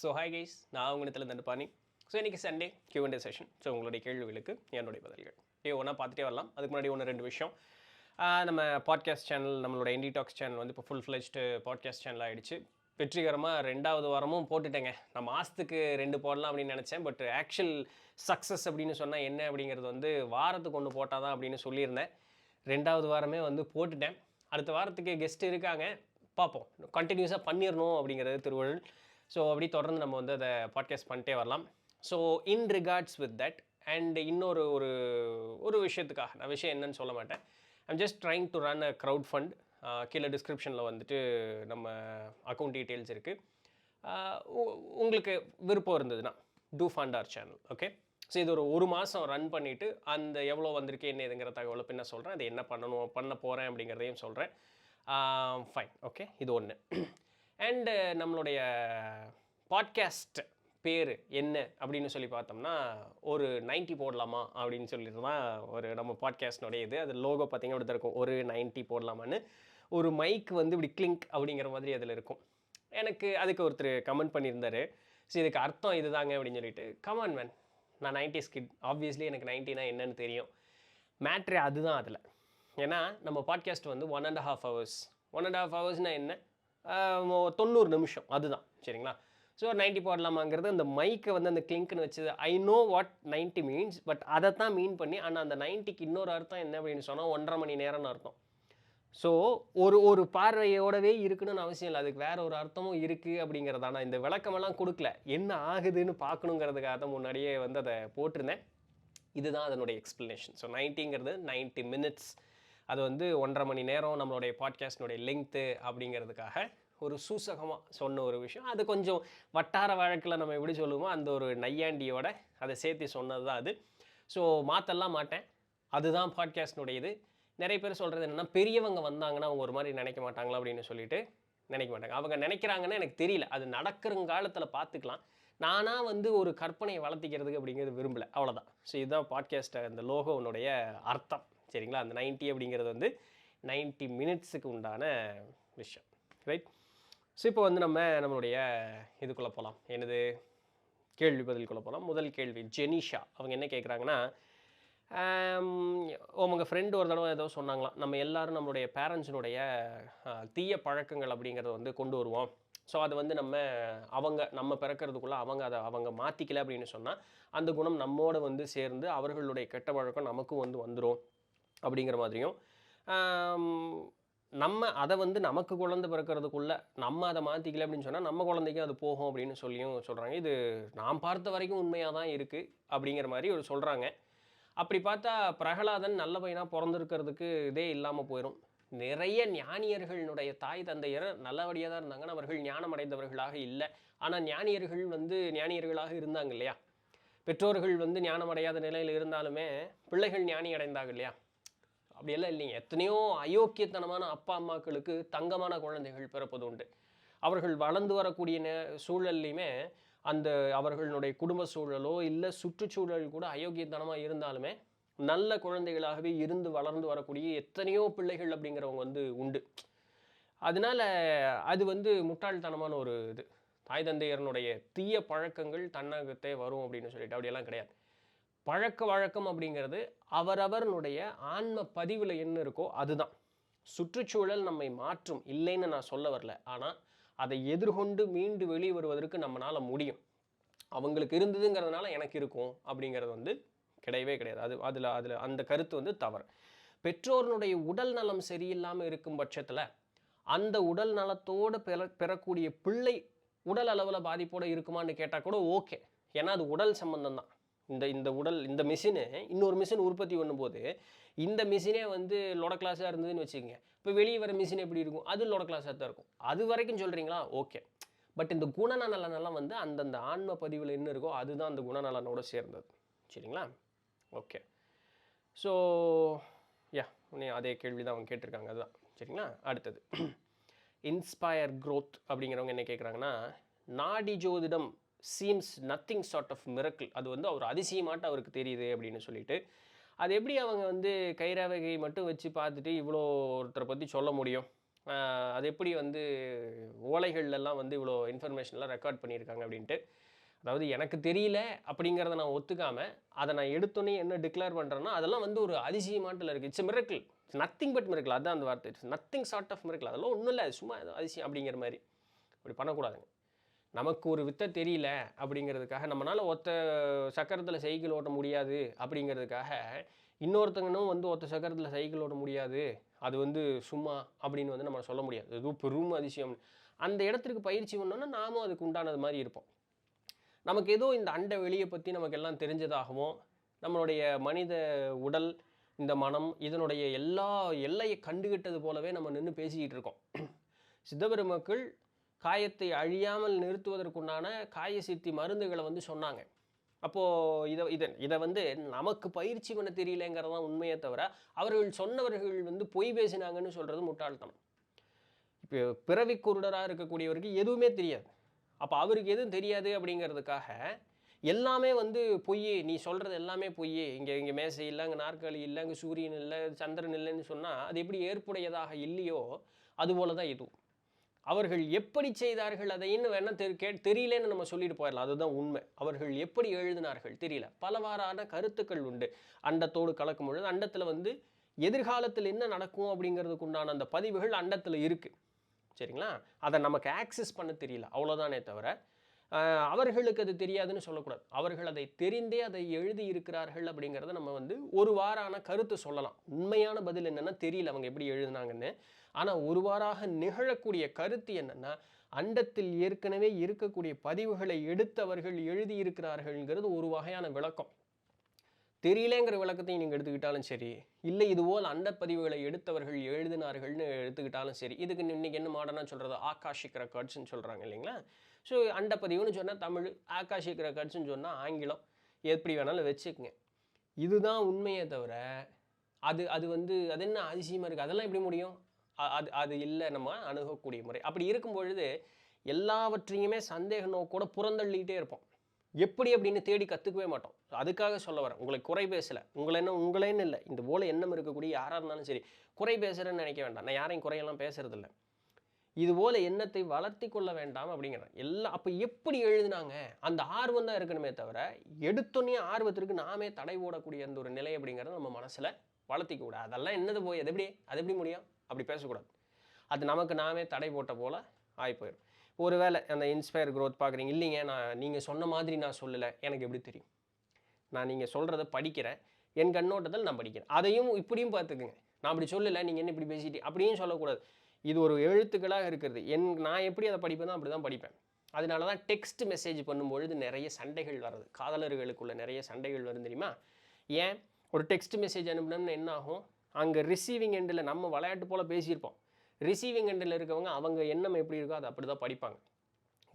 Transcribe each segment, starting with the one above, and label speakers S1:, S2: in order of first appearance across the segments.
S1: So hi guys, நான் உங்களிடத்தில் Dandapani. So இன்றைக்கி சண்டே Q&A செஷன். ஸோ உங்களுடைய கேள்விகளுக்கு என்னுடைய பதில்கள் ஒன்றா பார்த்துட்டே வரலாம். அதுக்கு முன்னாடி ரெண்டு விஷயம். நம்ம பாட்காஸ்ட் சேனல், நம்மளோட இண்டி டாக்ஸ் சேனல் வந்து இப்போ ஃபுல் ஃப்ளெஜ்டு பாட்காஸ்ட் சேனல் ஆகிடுச்சு. வெற்றிகரமாக 2வது வாரமும் போட்டுட்டேங்க. நான் மாதத்துக்கு 2 போடலாம் அப்படின்னு நினச்சேன். பட் ஆக்சுவல் சக்ஸஸ் அப்படின்னு சொன்னால் என்ன அப்படிங்கிறது வந்து வாரத்துக்கு 1 போட்டால் தான் அப்படின்னு சொல்லியிருந்தேன். 2வது வாரமே வந்து போட்டுட்டேன். அடுத்த வாரத்துக்கு கெஸ்ட் இருக்காங்க, பார்ப்போம். கண்டினியூஸாக பண்ணிடணும் அப்படிங்கிறது திருவள்ளுவர். ஸோ அப்படி தொடர்ந்து நம்ம வந்து அதை பாட்காஸ்ட் பண்ணிட்டே வரலாம். So in regards with that and இன்னொரு ஒரு விஷயத்துக்காக, நான் விஷயம் என்னன்னு சொல்ல மாட்டேன். I'm just trying to run a crowd fund. கீழே டிஸ்கிரிப்ஷனில் வந்துட்டு நம்ம அக்கௌண்ட் டீட்டெயில்ஸ் இருக்குது. உங்களுக்கு விருப்பம் இருந்ததுன்னா to fund our channel. Okay, so இது ஒரு மாதம் ரன் பண்ணிவிட்டு அந்த எவ்வளோ வந்திருக்கு என்ன இதுங்கிற தகவலை பின்ன சொல்கிறேன். அது என்ன பண்ண போகிறேன் அப்படிங்கிறதையும் சொல்கிறேன். ஃபைன், ஓகே, இது ஒன்று. அண்டு நம்மளுடைய பாட்காஸ்ட் பேர் என்ன அப்படின்னு சொல்லி பார்த்தோம்னா, ஒரு 90 போடலாமா அப்படின்னு சொல்லிட்டு தான் நம்ம பாட்காஸ்ட்னுடைய இது. அது லோகோ பார்த்திங்கன்னா அப்படி தான் இருக்கும், ஒரு 90 போடலாமான்னு. ஒரு மைக் வந்து இப்படி கிளிங்க் அப்படிங்கிற மாதிரி அதில் இருக்கும். எனக்கு அதுக்கு ஒருத்தர் கமெண்ட் பண்ணியிருந்தார், ஸோ இதுக்கு அர்த்தம் இது தாங்க அப்படின்னு சொல்லிட்டு. கமான் மேன், நான் 90s கிட், ஆப்வியஸ்லி எனக்கு 90னா என்னன்னு தெரியும். மேட்ரு அதுதான் அதில். ஏன்னா நம்ம பாட்காஸ்ட் வந்து 1.5 hours. 1.5 ஹவர்ஸ்னால் என்ன, 90 நிமிஷம், அதுதான் சரிங்களா. ஸோ 90 போடலாமாங்கிறது அந்த மைக்கை வந்து அந்த கிளிங்க்னு வச்சது. I know what 90 means, but அதை தான் மீன் பண்ணி. ஆனால் அந்த 90க்கு இன்னொரு அர்த்தம் என்ன அப்படின்னு சொன்னால் 1.5 மணி நேரம்னு அர்த்தம். ஸோ ஒரு பார்வையோடவே இருக்குன்னு அவசியம் இல்லை, அதுக்கு வேற ஒரு அர்த்தமும் இருக்குது அப்படிங்கிறதான இந்த விளக்கமெல்லாம் கொடுக்கல, என்ன ஆகுதுன்னு பார்க்கணுங்கிறதுக்காக தான் முன்னாடியே வந்து அதை போட்டிருந்தேன். இதுதான் அதனுடைய எக்ஸ்ப்ளனேஷன். So 90ங்கிறது 90 minutes. அது வந்து 1.5 மணி நேரம் நம்மளுடைய பாட்காஸ்டினுடைய லெங்க்த்து அப்படிங்கிறதுக்காக ஒரு சூசகமாக சொன்ன ஒரு விஷயம். அது கொஞ்சம் வட்டார வழக்கில் நம்ம எப்படி சொல்லுவோமோ அந்த ஒரு நையாண்டியோட அதை சேர்த்து சொன்னது தான் அது. ஸோ மாற்றலாம் மாட்டேன், அதுதான் பாட்காஸ்டினுடைய இது. நிறைய பேர் சொல்கிறது என்னென்னா, பெரியவங்க வந்தாங்கன்னா அவங்க ஒரு மாதிரி நினைக்க மாட்டாங்களா அப்படின்னு சொல்லிட்டு நினைக்க மாட்டாங்க. அவங்க நினைக்கிறாங்கன்னு எனக்கு தெரியல, அது நடக்கிற காலத்தில் பார்த்துக்கலாம். நானாக வந்து ஒரு கற்பனையை வளர்த்திக்கிறதுக்கு அப்படிங்கிறது விரும்பலை, அவ்வளோதான். ஸோ இதுதான் பாட்காஸ்ட்டை அந்த லோகோனுடைய அர்த்தம் சரிங்களா. அந்த 90 அப்படிங்கிறது வந்து 90 மினிட்ஸுக்கு உண்டான விஷயம், ரைட். ஸோ இப்போ வந்து நம்மளுடைய இதுக்குள்ளே போகலாம். என்னது, கேள்வி பதிலுக்குள்ளே போகலாம். முதல் கேள்வி, ஜெனிஷா அவங்க என்ன கேட்குறாங்கன்னா, உங்கள் ஃப்ரெண்டு ஒரு தடவை ஏதோ சொன்னாங்களாம், நம்ம எல்லோரும் நம்மளுடைய பேரண்ட்ஸினுடைய தீய பழக்கங்கள் அப்படிங்கிறத வந்து கொண்டு வருவோம். ஸோ அது வந்து நம்ம பிறக்கிறதுக்குள்ளே அவங்க மாற்றிக்கல அப்படின்னு சொன்னால் அந்த குணம் நம்மோடு வந்து சேர்ந்து அவர்களுடைய கெட்ட பழக்கம் நமக்கும் வந்துடும் அப்படிங்கிற மாதிரியும், நம்ம அதை வந்து நமக்கு குழந்தை பிறக்கிறதுக்குள்ளே நம்ம அதை மாற்றிக்கல அப்படின்னு சொன்னால் நம்ம குழந்தைக்கும் அது போகும் அப்படின்னு சொல்கிறாங்க. இது நான் பார்த்த வரைக்கும் உண்மையாக தான் இருக்குது அப்படிங்கிற மாதிரி ஒரு சொல்கிறாங்க. அப்படி பார்த்தா பிரகலாதன் நல்ல பையனாக பிறந்திருக்கிறதுக்கு இதே இல்லாமல் போயிடும். நிறைய ஞானியர்களுடைய தாய் தந்தையர் நல்லபடியாக தான் இருந்தாங்கன்னா அவர்கள் ஞானம் அடைந்தவர்களாக இல்லை. ஆனால் ஞானியர்கள் வந்து ஞானியர்களாக இருந்தாங்க இல்லையா. பெற்றோர்கள் வந்து ஞானம் அடையாத நிலையில் இருந்தாலுமே பிள்ளைகள் ஞானி அடைந்தாங்க இல்லையா. அப்படியெல்லாம் இல்லைங்க. எத்தனையோ அயோக்கியத்தனமான அப்பா அம்மாக்களுக்கு தங்கமான குழந்தைகள் பிறப்பது உண்டு. அவர்கள் வளர்ந்து வரக்கூடிய சூழல்லையுமே அந்த அவர்களுடைய குடும்ப சூழலோ இல்லை சுற்றுச்சூழல் கூட அயோக்கியத்தனமாக இருந்தாலுமே நல்ல குழந்தைகளாகவே இருந்து வளர்ந்து வரக்கூடிய எத்தனையோ பிள்ளைகள் அப்படிங்கிறவங்க வந்து உண்டு. அதனால அது வந்து முட்டாள்தனமான ஒரு இது. தாய் தந்தையரனுடைய தீய பழக்கங்கள் தன்னகத்தே வரும் அப்படின்னு சொல்லிட்டு அப்படியெல்லாம் கிடையாது. பழக்க வழக்கம் அப்படிங்கிறது அவரவர்களுடைய ஆன்ம பதிவில் என்ன இருக்கோ அதுதான். சுற்றுச்சூழல் நம்மை மாற்றும், இல்லைன்னு நான் சொல்ல வரல. ஆனால் அதை எதிர்கொண்டு மீண்டு வெளியே வருவதற்கு நம்மளால் முடியும். அவங்களுக்கு இருந்ததுங்கிறதுனால எனக்கு இருக்கும் அப்படிங்கிறது வந்து கிடையவே கிடையாது. அதில் அந்த கருத்து வந்து தவறு. பெற்றோர்களுடைய உடல் நலம் சரியில்லாமல் இருக்கும் பட்சத்தில் அந்த உடல் நலத்தோடு பெறக்கூடிய பிள்ளை உடல் அளவில் பாதிப்போடு இருக்குமான்னு கேட்டால் கூட ஓகே. ஏன்னா அது உடல் சம்பந்தம் தான். இந்த மிஷினு இன்னொரு மிஷின் உற்பத்தி பண்ணும்போது இந்த மிஷினே வந்து லோட கிளாஸாக இருந்ததுன்னு வச்சுக்கோங்க, இப்போ வெளியே வர மிஷின் எப்படி இருக்கும், அது லோட கிளாஸாக தான் இருக்கும். அது வரைக்கும் சொல்கிறீங்களா, ஓகே. பட் இந்த குணநலனெல்லாம் வந்து அந்தந்த ஆன்ம பதிவில் என்ன இருக்கோ அதுதான் அந்த குணநலனோடு சேர்ந்தது சரிங்களா. ஓகே, ஸோ அதே கேள்வி தான் அவங்க கேட்டிருக்காங்க, அதுதான் சரிங்களா. அடுத்தது இன்ஸ்பயர் க்ரோத் அப்படிங்கிறவங்க என்ன கேட்குறாங்கன்னா, நாடி ஜோதிடம் seems nothing sort of miracle, அது வந்து அவர் அதிசயமாட்ட அவருக்கு தெரியுது அப்படின்னு சொல்லிட்டு, அது எப்படி அவங்க வந்து கைரேகை மட்டும் வச்சு பார்த்துட்டு இவ்வளோ ஒருத்தரை பற்றி சொல்ல முடியும், அது எப்படி வந்து ஓலைகள்லாம் வந்து இவ்வளோ இன்ஃபர்மேஷன்லாம் ரெக்கார்ட் பண்ணியிருக்காங்க அப்படின்ட்டு. அதாவது எனக்கு தெரியல அப்படிங்கிறத நான் ஒத்துக்காம, அதை நான் எடுத்தோன்னே என்ன டிக்ளேர் பண்ணுறேன்னா, அதெல்லாம் வந்து ஒரு அதிசயமாட்டில் இருக்குது. It's miracle. It's nothing but miracle. அதுதான் அந்த வார்த்தை. It's nothing short of miracle. அதெல்லாம் ஒன்றும் இல்லை, சும்மா ஏதோ அதிசயம் அப்படிங்கிற மாதிரி. அப்படி பண்ணக்கூடாதுங்க. நமக்கு ஒரு வித்தை தெரியல அப்படிங்கிறதுக்காக, நம்மளால் ஒத்த சக்கரத்தில் சைக்கிள் ஓட்ட முடியாது அப்படிங்கிறதுக்காக, இன்னொருத்தங்கனும் வந்து ஒத்த சக்கரத்தில் சைக்கிள் ஓட்ட முடியாது, அது வந்து சும்மா அப்படின்னு வந்து நம்ம சொல்ல முடியாது. எதுவும் பெரும் அதிசயம். அந்த இடத்துக்கு பயிற்சி பண்ணோன்னா நாமும் அதுக்கு உண்டானது மாதிரி இருப்போம். நமக்கு ஏதோ இந்த அண்ட வெளியை பற்றி நமக்கு எல்லாம் தெரிஞ்சதாகவும், நம்மளுடைய மனித உடல், இந்த மனம், இதனுடைய எல்லா எல்லையை கண்டுகிட்டது போலவே நம்ம நின்று பேசிக்கிட்டு இருக்கோம். சித்தபெருமக்கள் காயத்தை அழியாமல் நிறுத்துவதற்குண்டான காய சித்தி மருந்துகளை வந்து சொன்னாங்க. அப்போது இதை வந்து நமக்கு பயிற்சி பண்ண தெரியலங்கிறதான் உண்மையை தவிர, அவர்கள் சொன்னவர்கள் வந்து பொய் பேசினாங்கன்னு சொல்கிறது முட்டாள்தனம். இப்போ பிறவி குருடராக இருக்கக்கூடியவருக்கு எதுவுமே தெரியாது. அப்போ அவருக்கு எதுவும் தெரியாது அப்படிங்கிறதுக்காக எல்லாமே வந்து பொய், நீ சொல்கிறது எல்லாமே பொய், இங்கே மேசை இல்லை, அங்கே நாற்காலி இல்லை, அங்கே சூரியன் இல்லை, சந்திரன் இல்லைன்னு சொன்னால் அது எப்படி ஏற்புடையதாக இல்லையோ அதுபோல தான் இதுவும். அவர்கள் எப்படி செய்தார்கள் அதை இன்னும் வேணால் தெரியலன்னு நம்ம சொல்லிட்டு போயிடலாம். அதுதான் உண்மை. அவர்கள் எப்படி எழுதினார்கள் தெரியல. பலவாறான கருத்துக்கள் உண்டு. அண்டத்தோடு கலக்கும் பொழுது அண்டத்தில் வந்து எதிர்காலத்தில் என்ன நடக்கும் அப்படிங்கிறதுக்கு உண்டான அந்த பதிவுகள் அண்டத்தில் இருக்குது. சரிங்களா? அதை நமக்கு ஆக்சஸ் பண்ண தெரியல, அவ்வளோதானே தவிர அவர்களுக்கு அது தெரியாதுன்னு சொல்லக்கூடாது. அவர்கள் அதை தெரிந்தே அதை எழுதி இருக்கிறார்கள் அப்படிங்கிறத நம்ம வந்து ஒரு வாரான கருத்து சொல்லலாம். உண்மையான பதில் என்னென்னா தெரியல அவங்க எப்படி எழுதினாங்கன்னு. ஆனால் ஒருவாறாக நிகழக்கூடிய கருத்து என்னென்னா, அண்டத்தில் ஏற்கனவே இருக்கக்கூடிய பதிவுகளை எடுத்தவர்கள் எழுதியிருக்கிறார்கள்ங்கிறது ஒரு வகையான விளக்கம். தெரியலேங்கிற விளக்கத்தையும் நீங்கள் எடுத்துக்கிட்டாலும் சரி, இல்லை இதுபோல் அண்டப்பதிவுகளை எடுத்தவர்கள் எழுதினார்கள்னு எடுத்துக்கிட்டாலும் சரி, இதுக்கு இன்றைக்கி என்ன மாடர்னாக சொல்கிறது, ஆகாஷிக் ரெக்கார்ட்ஸ்ன்னு சொல்கிறாங்க இல்லைங்களா? ஸோ அண்டப்பதிவுன்னு சொன்னால் தமிழ், ஆகாஷிக் ரெக்கார்ட்ஸ்ன்னு சொன்னால் ஆங்கிலம், எப்படி வேணாலும் வச்சுக்கோங்க. இதுதான் உண்மையே தவிர அது வந்து அது என்ன அதிசயமாக இருக்குது, அதெல்லாம் எப்படி முடியும்? அது இல்லை நம்ம அணுகக்கூடிய முறை. அப்படி இருக்கும் பொழுது எல்லாவற்றையுமே சந்தேக நோக்கோட புறந்தள்ளிக்கிட்டே இருப்போம். எப்படி அப்படின்னு தேடி கற்றுக்கவே மாட்டோம். அதுக்காக சொல்ல வரேன், உங்களை குறை பேசலை, உங்களேன்னு இல்லை, இந்த போல எண்ணம் இருக்கக்கூடிய யாராக இருந்தாலும் சரி, குறை பேசுகிறேன்னு நினைக்க வேண்டாம். நான் யாரையும் குறையெல்லாம் பேசுறதில்லை. இதுபோல் எண்ணத்தை வளர்த்தி கொள்ள வேண்டாம் அப்படிங்கிறேன். எல்லாம் அப்போ எப்படி எழுதினாங்க அந்த ஆர்வம் தான் இருக்கணுமே தவிர, எடுத்தோன்னே ஆர்வத்திற்கு நாமே தடை போடக்கூடிய அந்த ஒரு நிலை அப்படிங்கிறத நம்ம மனசில் வளர்த்திக்க கூடாது. அதெல்லாம் என்னது போய் அது எப்படி முடியும்? அப்படி பேசக்கூடாது. அது நமக்கு நாமே தடை போட்ட போல் ஆகி போயிடும். ஒரு வேளை அந்த இன்ஸ்பயர் க்ரோத் பார்க்குறீங்க, இல்லைங்க நான் நீங்கள் சொன்ன மாதிரி நான் சொல்லலை, எனக்கு எப்படி தெரியும்? நான் நீங்கள் சொல்கிறத படிக்கிறேன், என் கண்ணோட்டத்தில் நான் படிக்கிறேன். அதையும் இப்படியும் பார்த்துக்குங்க. நான் அப்படி சொல்லலை, நீங்கள் என்ன இப்படி பேசிட்டு அப்படியும் சொல்லக்கூடாது. இது ஒரு எழுத்துக்களாக இருக்கிறது. நான் எப்படி அதை படிப்பேனோ அப்படி தான் படிப்பேன். அதனால தான் டெக்ஸ்ட் மெசேஜ் பண்ணும்பொழுது நிறைய சண்டைகள் வருது. காதலர்களுக்குள்ள நிறைய சண்டைகள் வரும் தெரியுமா? ஏன்? ஒரு டெக்ஸ்ட் மெசேஜ் அனுப்பினோம்னு என்ன ஆகும்? அங்கே ரிசீவிங் எண்டில் நம்ம விளையாட்டு போல் பேசியிருப்போம். ரிசீவிங் எண்டில் இருக்கவங்க அவங்க எண்ணம் எப்படி இருக்கோ அதை அப்படி தான் படிப்பாங்க.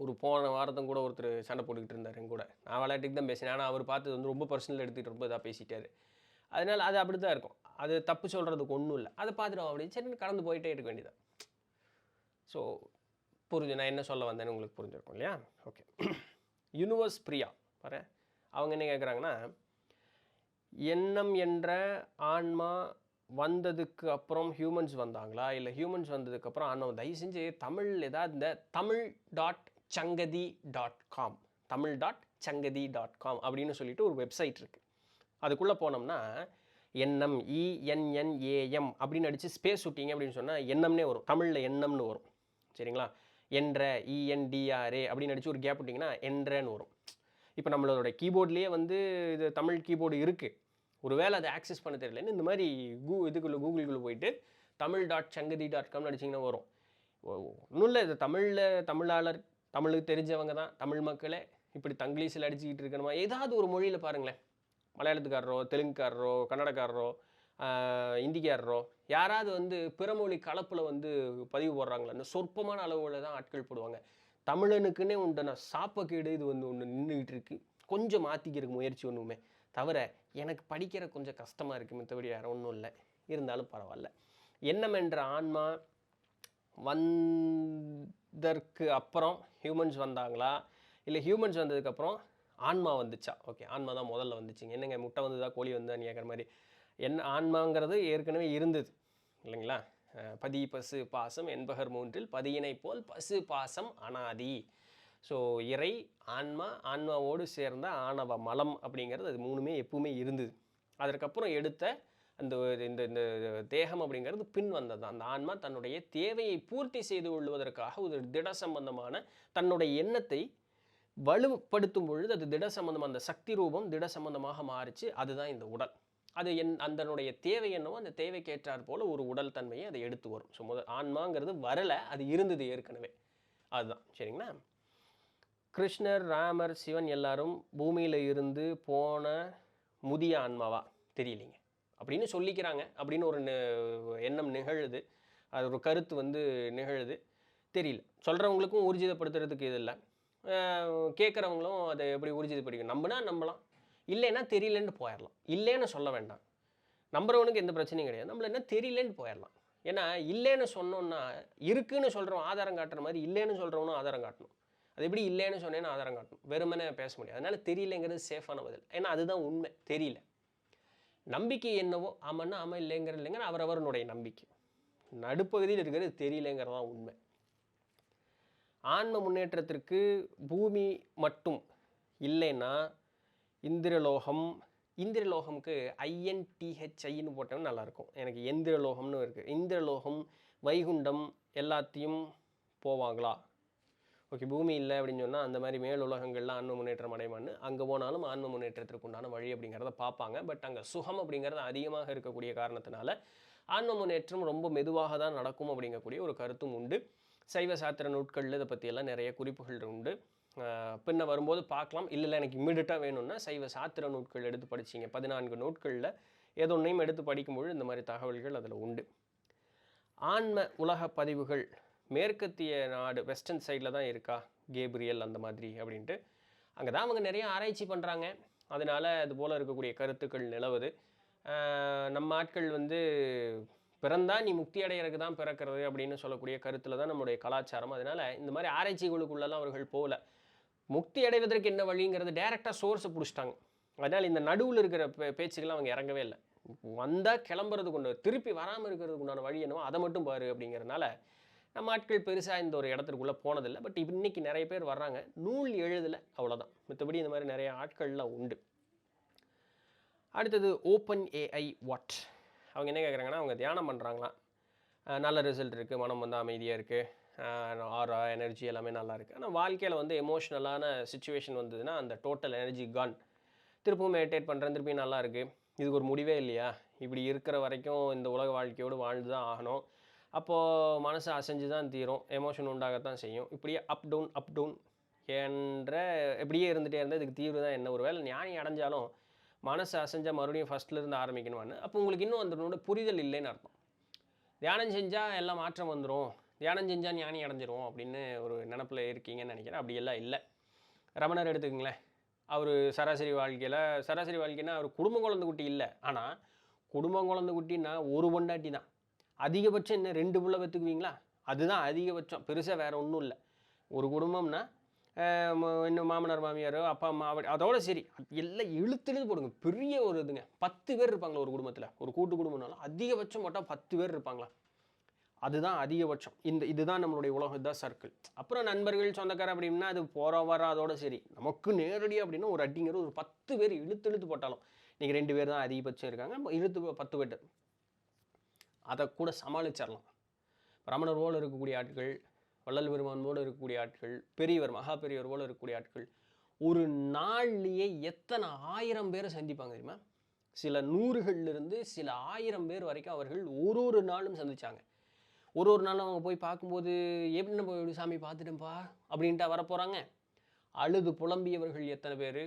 S1: ஒரு போன வாரத்தும் கூட ஒருத்தர் சண்டை போட்டுக்கிட்டு இருந்தார் என் கூட. நான் விளையாட்டுக்கு தான் பேசினேன், ஆனால் அவர் பார்த்தது வந்து ரொம்ப பர்சனல் எடுத்துகிட்டு ரொம்ப இதாக பேசிட்டார். அதனால் அது அப்படி தான் இருக்கும். அது தப்பு சொல்கிறதுக்கு ஒன்றும் இல்லை. அதை பார்த்துட்டு அப்படின்னு சரி கடந்து போயிட்டே இருக்க வேண்டியதான். ஸோ நான் என்ன சொல்ல வந்தேன்னு உங்களுக்கு புரிஞ்சிருக்கும் இல்லையா? ஓகே. யூனிவர்ஸ் பிரியா பாரு, அவங்க என்ன கேட்குறாங்கன்னா, எண்ணம் என்ற ஆன்மா வந்ததுக்கு அப்புறம் ஹியூமன்ஸ் வந்தாங்களா, இல்லை ஹியூமன்ஸ் வந்ததுக்கப்புறம் ஆன்மா? தயவு செஞ்சு தமிழ் ஏதாவது இந்த tamil.changadi.com tamil.changadi.com அப்படின்னு சொல்லிட்டு ஒரு வெப்சைட் இருக்குது. அதுக்குள்ளே போனோம்னா எண்ணம் ENNAM அப்படின்னு அடித்து ஸ்பேஸ் விட்டீங்க அப்படின்னு சொன்னால் எண்ணம்னே வரும். தமிழில் எண்ணம்னு வரும். சரிங்களா? என்ற ENDRA அப்படின்னு அடித்து ஒரு கேப் விட்டிங்கன்னா என்றன்னு வரும். இப்போ நம்மளோட கீபோர்ட்லேயே வந்து இது தமிழ் கீபோர்டு இருக்குது. ஒருவேளை அதை ஆக்சஸ் பண்ண தெரியலன்னு இந்த மாதிரி கூகுளுக்குள்ளே போயிட்டு tamil.changadi.com அடிச்சிங்கன்னா வரும். ஒன்றும் இல்லை, இது தமிழாளர், தமிழுக்கு தெரிஞ்சவங்க தான், தமிழ் மக்களே இப்படி தங்கிலீஷில் அடிச்சுக்கிட்டு இருக்கணுமா? ஏதாவது ஒரு மொழியில் பாருங்களேன், மலையாளத்துக்காரரோ, தெலுங்குக்காரரோ, கன்னடக்காரரோ, இந்திக்காரரோ யாராவது வந்து பிறமொழி கலப்பில் வந்து பதிவு போடுறாங்களா? சொற்பமான அளவில் தான் ஆட்கள் போடுவாங்க. தமிழனுக்குன்னே உண்டான சாப்பக்கீடு இது வந்து ஒன்று நின்றுக்கிட்டு இருக்குது. கொஞ்சம் மாற்றிக்கிறதுக்கு முயற்சி ஒன்றுமே தவிர எனக்கு படிக்கிற கொஞ்சம் கஷ்டமாக இருக்குது, மற்றபடி வேறு ஒன்றும் இல்லை. இருந்தாலும் பரவாயில்ல. எண்ணம் என்ற ஆன்மா வந்ததற்கு அப்புறம் ஹியூமன்ஸ் வந்தாங்களா, இல்லை ஹியூமன்ஸ் வந்ததுக்கப்புறம் ஆன்மா வந்துச்சா? ஓகே, ஆன்மா தான் முதல்ல வந்துச்சுங்க. என்னங்க முட்டை வந்ததா கோழி வந்ததான்னு கேட்குற மாதிரி. ஆன்மாங்கிறது ஏற்கனவே இருந்தது இல்லைங்களா? பதி பசு பாசம் என்பகர் மூன்றில் பதியினை போல் பசு பாசம் அனாதி. ஸோ இறை, ஆன்மா, ஆன்மாவோடு சேர்ந்த ஆணவ மலம் அப்படிங்கிறது அது மூணுமே எப்பவுமே இருந்தது. அதற்கப்புறம் எடுத்த அந்த இந்த இந்த தேகம் அப்படிங்கிறது பின் வந்தது. அந்த ஆன்மா தன்னுடைய தேவையை பூர்த்தி செய்து கொள்வதற்காக ஒரு திட சம்பந்தமான தன்னுடைய எண்ணத்தை வலுப்படுத்தும் பொழுது அது திட சம்பந்தம், அந்த சக்தி ரூபம் திட சம்பந்தமாக மாறிச்சு. அதுதான் இந்த உடல். அது அதனுடைய தேவை என்னவோ அந்த தேவைக்கேற்றாற் போல ஒரு உடல் தன்மையை அதை எடுத்து வரும். ஸோ ஆன்மாங்கிறது வரலை, அது இருந்தது ஏற்கனவே. அதுதான் சரிங்களா. கிருஷ்ணர், ராமர், சிவன் எல்லாரும் பூமியில் இருந்து போன முதிய ஆன்மாவா தெரியலைங்க அப்படின்னு சொல்லிக்கிறாங்க. அப்படின்னு ஒரு எண்ணம் நிகழுது, அது ஒரு கருத்து நிகழுது. தெரியல, சொல்கிறவங்களுக்கும் ஊர்ஜிதப்படுத்துறதுக்கு இது இல்லை, கேட்குறவங்களும் அதை எப்படி ஊர்ஜிதப்படுத்திக்கணும். நம்பினா நம்பலாம், இல்லைன்னா தெரியலன்னு போயிடலாம். இல்லைன்னு சொல்ல வேண்டாம், நம்புறவனுக்கு எந்த பிரச்சனையும் கிடையாது. நம்மள என்ன தெரியலன்னு போயிடலாம். ஏன்னா இல்லைன்னு சொன்னோன்னா இருக்குன்னு சொல்கிறோம் ஆதாரம் காட்டுற மாதிரி இல்லைன்னு சொல்கிறவனும் ஆதாரம் காட்டணும். அது எப்படி இல்லைன்னு சொன்னேன்னு ஆதாரம் காட்டணும், வெறுமனே பேச முடியாது. அதனால் தெரியலைங்கிறது சேஃபான பதில். ஏன்னா அதுதான் உண்மை, தெரியல. நம்பிக்கை என்னவோ ஆமான்னா ஆமாம், இல்லைங்கிற அவரவருடைய நம்பிக்கை. நடுப்பகுதியில் இருக்கிறது தெரியலைங்கிறதான் உண்மை. ஆன்ம முன்னேற்றத்திற்கு பூமி மட்டும் இல்லைன்னா இந்திரலோகம், இந்திரலோகமுக்கு INTHIன்னு போட்டோம்னா நல்லாயிருக்கும். எனக்கு எந்திரலோகம்னு இருக்குது. இந்திரலோகம், வைகுண்டம் எல்லாத்தையும் போவாங்களா? ஓகே, பூமி இல்லை அப்படின்னு சொன்னால் அந்த மாதிரி மேல் உலகங்கள்லாம் ஆன்ம முன்னேற்றம் அடைமான்னு அங்கே போனாலும் ஆன்ம முன்னேற்றத்திற்கு உண்டான வழி அப்படிங்கிறத பார்ப்பாங்க. பட் அங்கே சுகம் அப்படிங்கிறது அதிகமாக இருக்கக்கூடிய காரணத்தினால ஆன்ம முன்னேற்றம் ரொம்ப மெதுவாக தான் நடக்கும் அப்படிங்கக்கூடிய ஒரு கருத்தும் உண்டு. சைவ சாத்திர நூட்களில் இதை பற்றியெல்லாம் நிறைய குறிப்புகள் உண்டு. பின்ன வரும்போது பார்க்கலாம். இல்லை எனக்கு இம்மிடியட்டாக வேணும்னா சைவ சாத்திர நூட்கள் எடுத்து படிச்சிங்க. 14 நூட்களில் ஏதோ ஒன்றையும் எடுத்து படிக்கும்பொழுது இந்த மாதிரி தகவல்கள் அதில் உண்டு. ஆன்ம உலக பதிவுகள் மேற்கத்திய நாடு வெஸ்டர்ன் சைடில் தான் இருக்கா, கேப்ரியல் அந்த மாதிரி அப்படின்ட்டு அங்கே தான் அவங்க நிறைய ஆராய்ச்சி பண்ணுறாங்க. அதனால் அது போல் இருக்கக்கூடிய கருத்துக்கள் நிலவுது. நம்ம ஆட்கள் பிறந்தா நீ முக்தி அடைகிறதுக்கு தான் பிறக்கிறது அப்படின்னு சொல்லக்கூடிய கருத்தில் தான் நம்மளுடைய கலாச்சாரம். அதனால் இந்த மாதிரி ஆராய்ச்சிகளுக்குள்ளெல்லாம் அவர்கள் போகல. முக்தி அடைவதற்கு என்ன வழிங்கிறது டைரெக்டாக சோர்ஸை பிடிச்சிட்டாங்க. அதனால் இந்த நடுவில் இருக்கிற பேச்சுக்கெல்லாம் அவங்க இறங்கவே இல்லை. வந்தால் கிளம்புறது கொண்டு திருப்பி வராமல் இருக்கிறதுக்கு உண்டான வழி என்னவோ அதை மட்டும் பாரு அப்படிங்கிறதுனால நம்ம ஆட்கள் பெருசாக இந்த ஒரு இடத்துக்குள்ளே போனதில்லை. பட் இன்றைக்கி நிறைய பேர் வர்றாங்க, நூல் எழுதலை, அவ்வளோதான். மற்றபடி இந்த மாதிரி நிறைய ஆட்கள்லாம் உண்டு. அடுத்தது OpenAI வாட். அவங்க என்ன கேட்குறாங்கன்னா, அவங்க தியானம் பண்ணுறாங்களாம், நல்ல ரிசல்ட் இருக்குது, மனம் அமைதியாக இருக்குது, ஆரா எனர்ஜி எல்லாமே நல்லா இருக்குது. ஆனால் வாழ்க்கையில் எமோஷ்னலான சுச்சுவேஷன் வந்ததுன்னா அந்த டோட்டல் எனர்ஜி கான். திருப்பவும் மெடிடேட் பண்ணுறேன், திருப்பி நல்லா இருக்குது, இதுக்கு ஒரு முடிவே இல்லையா, இப்படி இருக்கிற வரைக்கும் இந்த உலக வாழ்க்கையோடு வாழ்ந்து தான் ஆகணும், அப்போது மனசு அசைஞ்சு தான் தீரும், எமோஷன் உண்டாகத்தான் செய்யும். இப்படியே அப் டவுன் என்ற இப்படியே இருந்துகிட்டே இருந்தால் இதுக்கு தீர்வு தான் என்ன? ஒரு வேளை ஞானி அடைஞ்சாலும் மனசு அசைஞ்சால் மறுபடியும் ஃபஸ்ட்லேருந்து ஆரம்பிக்கணுமான்னு அப்போ உங்களுக்கு இன்னும் அதனோட புரிதல் இல்லைன்னு அர்த்தம். தியானம் செஞ்சால் எல்லாம் மாற்றம் வந்துடும், தியானம் செஞ்சால் ஞானி அடைஞ்சிரும் அப்படின்னு ஒரு நினப்பில் இருக்கீங்கன்னு நினைக்கிறேன். அப்படியெல்லாம் இல்லை. ரமணர் எடுத்துக்கங்களேன், அவர் சராசரி வாழ்க்கைன்னா அவர் குடும்ப குழந்தை குட்டி இல்லை. ஆனால் குடும்பம் குழந்தை குட்டின்னா ஒரு பொண்டாட்டி தான், அதிகபட்சம் என்ன 2 பிள்ளை பெற்றுக்குவீங்களா, அதுதான் அதிகபட்சம், பெருசாக வேறு ஒன்றும் இல்லை. ஒரு குடும்பம்னா இன்னும் மாமனார் மாமியாரோ அப்பா அம்மா அப்படி அதோட சரி, எல்லாம் இழுத்து போடுங்க. பெரிய ஒரு இதுங்க, 10 பேர் இருப்பாங்களா ஒரு குடும்பத்தில். ஒரு கூட்டு குடும்பம்னாலும் அதிகபட்சம் போட்டால் 10 பேர் இருப்பாங்களா, அதுதான் அதிகபட்சம். இதுதான் நம்மளுடைய உலகம், இதுதான் சர்க்கிள். அப்புறம் நண்பர்கள் சொந்தக்காரர் அப்படின்னா அது போகிற வர அதோட சரி. நமக்கு நேரடியாக அப்படின்னா ஒரு அடிங்கிற ஒரு 10 பேர் இழுத்து போட்டாலும் நீங்கள் 2 பேர் தான் அதிகபட்சம் இருக்காங்க, இழுத்து 10 பேர் அதை கூட சமாளிச்சிடலாம். ரமணர் போல் இருக்கக்கூடிய ஆட்கள், வள்ளல் பெருமான் போல் இருக்கக்கூடிய ஆட்கள், பெரியவர் மகா பெரியவர் போல் இருக்கக்கூடிய ஆட்கள் ஒரு நாள்லேயே எத்தனை 1000 பேரை சந்திப்பாங்க தெரியுமா? சில 100களிலிருந்து சில 1000 பேர் வரைக்கும் அவர்கள் ஒரு நாளும் சந்திச்சாங்க. ஒரு நாளும் அவங்க போய் பார்க்கும்போது எப்படி நம்ம சாமி பார்த்துட்டேன்ப்பா அப்படின்ட்டு வரப்போகிறாங்க. அழுது புலம்பியவர்கள் எத்தனை பேர்,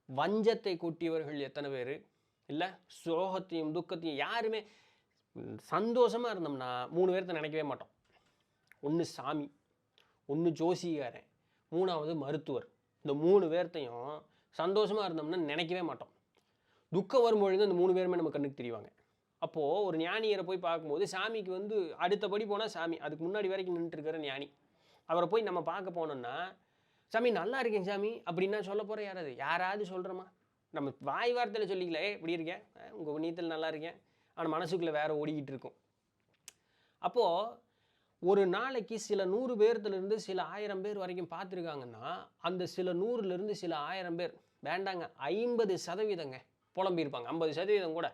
S1: வஞ்சத்தை கொட்டியவர்கள் எத்தனை பேர், இல்லை சோகத்தையும் துக்கத்தையும். யாருமே சந்தோஷமாக இருந்தோம்னா 3 பேர்த்த நினைக்கவே மாட்டோம். ஒன்று சாமி, ஒன்று ஜோசிகாரன், 3வது மருத்துவர். இந்த 3 பேர்த்தையும் சந்தோஷமாக இருந்தோம்னா நினைக்கவே மாட்டோம். துக்கம் வரும்பொழுது அந்த 3 பேருமே நம்ம கண்ணுக்கு தெரிவாங்க. அப்போது ஒரு ஞானியரை போய் பார்க்கும்போது சாமிக்கு அடுத்தபடி போனால் சாமி, அதுக்கு முன்னாடி வரைக்கும் நின்றுட்டுருக்கிற ஞானி, அவரை போய் நம்ம பார்க்க போனோம்னா சாமி நல்லா இருக்கேன் சாமி அப்படின்னா சொல்ல போகிற யாராவது சொல்கிறோமா? நம்ம வாய் வார்த்தையில் சொல்லிக்கல, இப்படி இருக்கேன், உங்கள் நீத்தல் நல்லா இருக்கேன், ஆனால் மனசுக்குள்ளே வேறு ஓடிக்கிட்டு இருக்கும். அப்போது ஒரு நாளைக்கு சில 100 பேர்த்துலேருந்து சில 1000 பேர் வரைக்கும் பார்த்துருக்காங்கன்னா, அந்த சில 100லேருந்து சில 1000 பேர் வேண்டாங்க 50% புலம்பியிருப்பாங்க. 50% கூட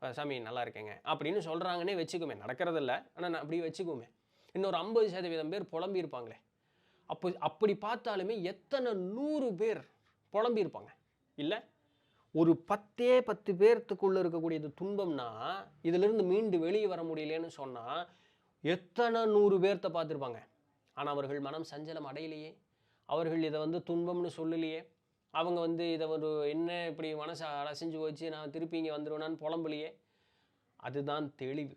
S1: சாமி நல்லா இருக்கேங்க அப்படின்னு சொல்கிறாங்கன்னே வச்சுக்குமே. நடக்கிறதில்ல, ஆனால் நான் அப்படி வச்சுக்குமே. இன்னொரு 50% பேர் புலம்பியிருப்பாங்களே. அப்படி பார்த்தாலுமே எத்தனை 100 பேர் புலம்பியிருப்பாங்க இல்லை? ஒரு 10 பேர்த்துக்குள்ளே இருக்கக்கூடியது துன்பம்னா, இதிலிருந்து மீண்டு வெளியே வர முடியலன்னு சொன்னால் எத்தனை 100 பேர்த்த பார்த்துருப்பாங்க. ஆனால் அவர்கள் மனம் சஞ்சலம் அடையலையே, அவர்கள் இதை வந்து துன்பம்னு சொல்லலையே, அவங்க வந்து இதை ஒரு என்ன இப்படி மனசை அலசிஞ்சு வச்சு நான் திருப்பி இங்கே வந்துடுவேனான்னு புலம்பலையே. அதுதான் தெளிவு.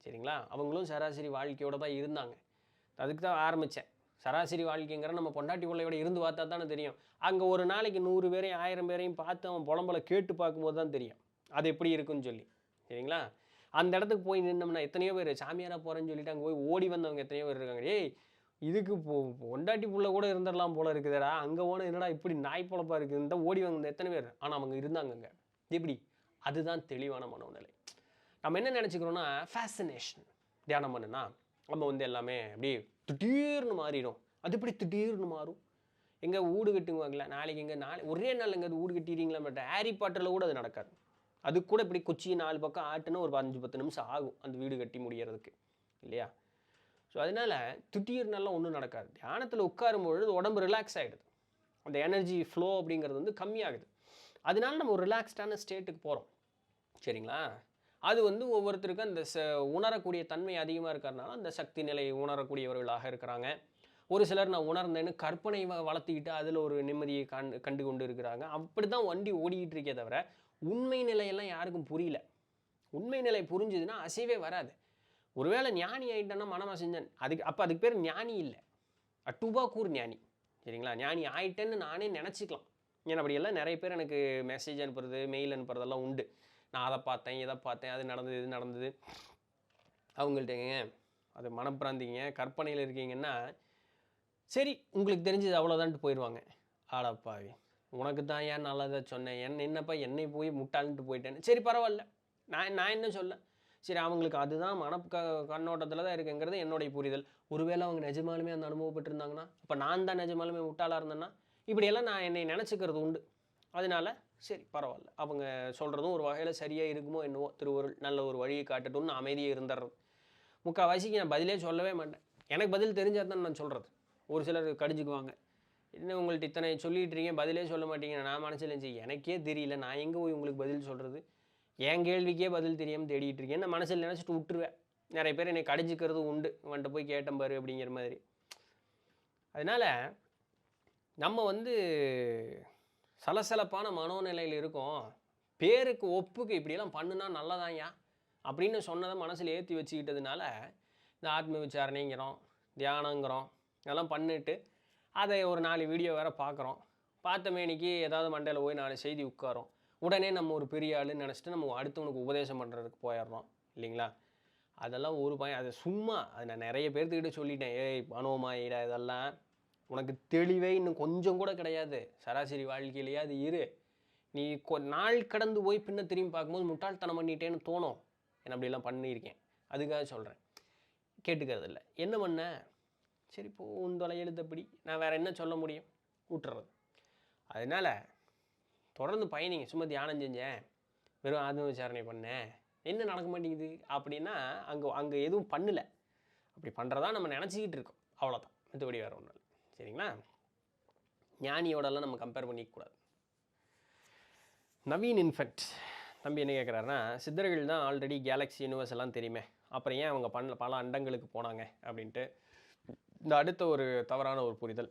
S1: சரிங்களா? அவங்களும் சராசரி வாழ்க்கையோடு தான் இருந்தாங்க. அதுக்கு தான் ஆரம்பித்தேன். சராசரி வாழ்க்கைங்கிற நம்ம பொண்டாட்டி பிள்ளையோட இருந்து பார்த்தா தானே தெரியும். அங்கே ஒரு நாளைக்கு 100 பேரையும் 1000 பேரையும் பார்த்து அவன் புலம்பலை கேட்டு பார்க்கும்போது தான் தெரியும் அது எப்படி இருக்குன்னு சொல்லி. சரிங்களா? அந்த இடத்துக்கு போய் நின்னோம்னா எத்தனையோ பேர் சாமியாராக போகிறேன்னு சொல்லிட்டு அங்கே போய் ஓடி வந்தவங்க எத்தனையோ பேர் இருக்காங்க. ஏய் இதுக்கு பொண்டாட்டி புள்ள கூட இருந்துடலாம் போல இருக்குதுடா, அங்கே போனால் என்னடா இப்படி நாய் பொழப்பாக இருக்குது இந்த ஓடி வந்த எத்தனை பேர். ஆனால் அவங்க இருந்தாங்கங்க. எப்படி? அதுதான் தெளிவான மனோநிலை. நம்ம என்ன நினச்சிக்கிறோன்னா ஃபேசினேஷன். தியானம் பண்ணுனா நம்ம வந்து எல்லாமே அப்படியே திடீர்னு மாறிடும். அது எப்படி திடீர்னு மாறும்? எங்கே வீடு கட்டுவாங்களா நாளைக்கு, எங்கே ஒரே நாள் எங்கே அது வீடு கட்டிடுறீங்களா? பட் ஹாரி பாட்டரில் கூட அது நடக்காது. அது கூட இப்படி குச்சியை 4 பக்கம் ஆட்டுன்னு ஒரு 5-10 நிமிஷம் ஆகும் அந்த வீடு கட்டி முடிகிறதுக்கு இல்லையா? ஸோ அதனால் திடீர்னெல்லாம் ஒன்றும் நடக்காது. தியானத்தில் உட்காரும்பொழுது உடம்பு ரிலாக்ஸ் ஆகிடுது. அந்த எனர்ஜி ஃப்ளோ அப்படிங்கிறது வந்து கம்மியாகுது. அதனால நம்ம ஒரு ரிலாக்ஸ்டான ஸ்டேட்டுக்கு போகிறோம். சரிங்களா? அது வந்து ஒவ்வொருத்தருக்கும் அந்த உணரக்கூடிய தன்மை அதிகமாக இருக்கிறதுனால அந்த சக்தி நிலையை உணரக்கூடியவர்களாக இருக்கிறாங்க. ஒரு சிலர் நான் உணர்ந்தேன்னு கற்பனை வளர்த்திக்கிட்டு அதில் ஒரு நிம்மதியை கண்டு கொண்டு இருக்கிறாங்க. அப்படி தான் வண்டி ஓடிக்கிட்டு இருக்கே தவிர உண்மை நிலையெல்லாம் யாருக்கும் புரியல. உண்மை நிலை புரிஞ்சுதுன்னா அசைவே வராது. ஒருவேளை ஞானி ஆகிட்டேன்னா மனம் அசைஞ்சன் அதுக்கு பேர் ஞானி இல்லை, அட்டுபாக்கூர் ஞானி. சரிங்களா? ஞானி ஆகிட்டேன்னு நானே நினச்சிக்கலாம். ஏன்னா அப்படியெல்லாம் நிறைய பேர் எனக்கு மெசேஜ் அனுப்புறது மெயில் அனுப்புறதெல்லாம் உண்டு. நான் அதை பார்த்தேன் இதை பார்த்தேன் அது நடந்தது இது நடந்தது. அவங்கள்ட்டங்க அது மனப்பிராந்திங்க கற்பனையில் இருக்கீங்கன்னா சரி உங்களுக்கு தெரிஞ்சது அவ்வளோதான்ட்டு போயிடுவாங்க. ஆடாப்பாவி உனக்கு தான் ஏன் நல்லதை சொன்னேன், என்னப்பா என்னை போய் முட்டாள்ன்ட்டு போயிட்டேன்னு. சரி பரவாயில்ல, நான் என்ன சொல்ல. சரி அவங்களுக்கு அதுதான் கண்ணோட்டத்தில் தான் இருக்குங்கிறது என்னுடைய புரிதல். ஒருவேளை அவங்க நிஜமாலுமே அந்த அனுபவப்பட்டிருந்தாங்கன்னா அப்போ நான் தான் நிஜமாலுமே முட்டாளாக இருந்தேன்னா இப்படியெல்லாம் நான் என்னை நினச்சிக்கிறது உண்டு. அதனால சரி பரவாயில்ல, அவங்க சொல்கிறதும் ஒரு வகையில் சரியாக இருக்குமோ என்னவோ, திருவருள் நல்ல ஒரு வழியை காட்டட்டும்னு அமைதியாக இருந்துடுறது. முக்கால்வாசிக்கு நான் பதிலே சொல்லவே மாட்டேன். எனக்கு பதில் தெரிஞ்சால் தான் நான் சொல்கிறது. ஒரு சிலர் கடிஞ்சுக்குவாங்க, என்ன உங்கள்கிட்ட இத்தனை சொல்லிகிட்டு இருக்கீங்க பதிலே சொல்ல மாட்டீங்க. நான் மனசில் இருந்துச்சு எனக்கே தெரியல, நான் எங்கே போய் உங்களுக்கு பதில் சொல்கிறது, என் கேள்விக்கே பதில் தெரியாமல் தேடிட்டு இருக்கேன். நான் மனசில் நினச்சிட்டு விட்டுருவேன். நிறைய பேர் என்னை கடிஞ்சிக்கிறது உண்டு, வந்துட்டு போய் கேட்டேன் பாரு அப்படிங்கிற மாதிரி. அதனால் நம்ம வந்து சலசலப்பான மனோநிலையில் இருக்கோம். பேருக்கு ஒப்புக்கு இப்படியெல்லாம் பண்ணுனா நல்லதாயா அப்படின்னு சொன்னதை மனசில் ஏற்றி வச்சுக்கிட்டதுனால இந்த ஆத்ம விசாரணைங்கிறோம் தியானங்கிறோம் இதெல்லாம் பண்ணிட்டு அதை ஒரு 4 வீடியோ வேறு பார்க்குறோம். பார்த்த மேனிக்கு ஏதாவது மண்டையில் போய் 4 செய்தி உட்காரோம். உடனே நம்ம ஒரு பெரிய ஆளுன்னு நினச்சிட்டு நம்ம அடுத்தவனுக்கு உபதேசம் பண்ணுறதுக்கு போயிடுறோம் இல்லைங்களா? அதெல்லாம் ஒரு பயம். அது சும்மா அது நான் நிறைய பேர்த்துக்கிட்ட சொல்லிட்டேன். ஏய் மனோமாயிடா இதெல்லாம் உனக்கு தெளிவே இன்னும் கொஞ்சம் கூட கிடையாது. சராசரி வாழ்க்கையிலேயே அது இரு. நீ நாள் கடந்து போய் பின்ன திரும்பி பார்க்கும்போது முட்டாள்தனம் பண்ணிட்டேன்னு தோணும். என்ன அப்படிலாம் பண்ணியிருக்கேன். அதுக்காக சொல்கிறேன். கேட்டுக்கிறது இல்லை. என்ன பண்ண சரி இப்போ உந்தொலை எழுத்தப்படி நான் வேறு என்ன சொல்ல முடியும், விட்டுறது. அதனால் தொடர்ந்து பயணிங்க. சும்மா தியானம் செஞ்சேன் வெறும் ஆத்ம விசாரணை பண்ணேன் என்ன நடக்க மாட்டேங்குது அப்படின்னா அங்கே எதுவும் பண்ணலை. அப்படி பண்ணுறதா நம்ம நினச்சிக்கிட்டு இருக்கோம், அவ்வளோதான். மற்றபடி வேறு ஒன்றும் இல்லை. சரிங்களா? ஞானியோடலாம் நம்ம கம்பேர் பண்ணிக்கக்கூடாது. நவீன் இன்ஃபெக்ட் தம்பி என்ன கேட்குறாருன்னா, சித்தர்கள் தான் ஆல்ரெடி கேலக்ஸி யூனிவர்ஸ் எல்லாம் தெரியுமே, அப்புறம் ஏன் அவங்க பல அண்டங்களுக்கு போனாங்க அப்படின்ட்டு. இந்த அடுத்த ஒரு தவறான ஒரு புரிதல்,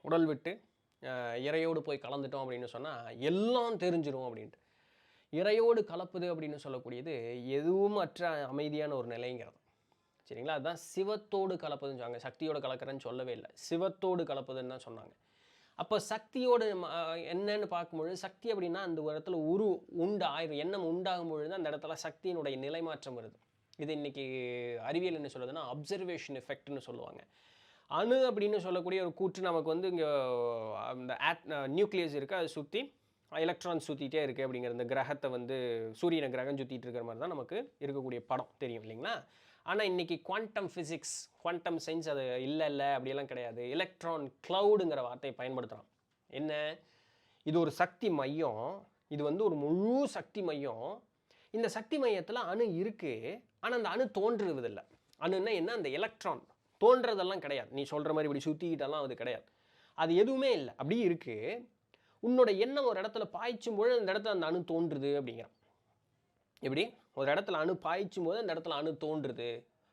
S1: உடல் விட்டு இறையோடு போய் கலந்துட்டோம் அப்படின்னு சொன்னால் எல்லாம் தெரிஞ்சிடும் அப்படின்ட்டு. இறையோடு கலப்பது அப்படின்னு சொல்லக்கூடியது எதுவும் அற்ற அமைதியான ஒரு நிலைங்கிறது. சரிங்களா? அதுதான் சிவத்தோடு கலப்பதுன்னு சொன்னாங்க. சக்தியோடு கலக்கிறேன்னு சொல்லவே இல்லை, சிவத்தோடு கலப்பதுன்னு தான் சொன்னாங்க. அப்போ சக்தியோடு என்னன்னு பார்க்கும்பொழுது சக்தி அப்படின்னா அந்த ஒரு இடத்துல உண்டாயிரும் எண்ணம் உண்டாகும் பொழுது அந்த இடத்துல சக்தியினுடைய நிலைமாற்றம் வருது. இது இன்றைக்கி அறிவியல் என்ன சொல்லுதுன்னா அப்சர்வேஷன் எஃபெக்ட்னு சொல்லுவாங்க. அணு அப்படின்னு சொல்லக்கூடிய ஒரு கூற்று நமக்கு வந்து இங்கே அந்த நியூக்ளியஸ் இருக்குது, அதை சுற்றி எலக்ட்ரான் சுற்றிட்டே இருக்குது அப்படிங்கிற இந்த கிரகத்தை வந்து சூரியனை கிரகம் சுற்றிட்டு இருக்கிற மாதிரி தான் நமக்கு இருக்கக்கூடிய படம் தெரியும் இல்லைங்களா? ஆனால் இன்றைக்கி குவாண்டம் ஃபிசிக்ஸ், குவாண்டம் சயின்ஸ் அது இல்லை அப்படியெல்லாம் கிடையாது. எலக்ட்ரான் க்ளவுடுங்கிற வார்த்தையை பயன்படுத்துகிறான். என்ன, இது ஒரு சக்தி மையம், இது வந்து ஒரு முழு சக்தி மையம். இந்த சக்தி மையத்தில் அணு இருக்குது, ஆனால் அந்த அணு தோன்றுவதில்லை. அணுன்னா என்ன, அந்த எலக்ட்ரான் தோன்றதெல்லாம் கிடையாது. நீ சொல்கிற மாதிரி இப்படி சுற்றிக்கிட்டெல்லாம் அது கிடையாது. அது எதுவுமே இல்லை, அப்படி இருக்குது. உன்னோட எண்ணம் ஒரு இடத்துல பாய்ச்சும் போது அந்த இடத்துல அந்த அணு தோன்றுது அப்படிங்கிறான். எப்படி, ஒரு இடத்துல அணு பாய்ச்சும் போது அந்த இடத்துல அணு தோன்றுது.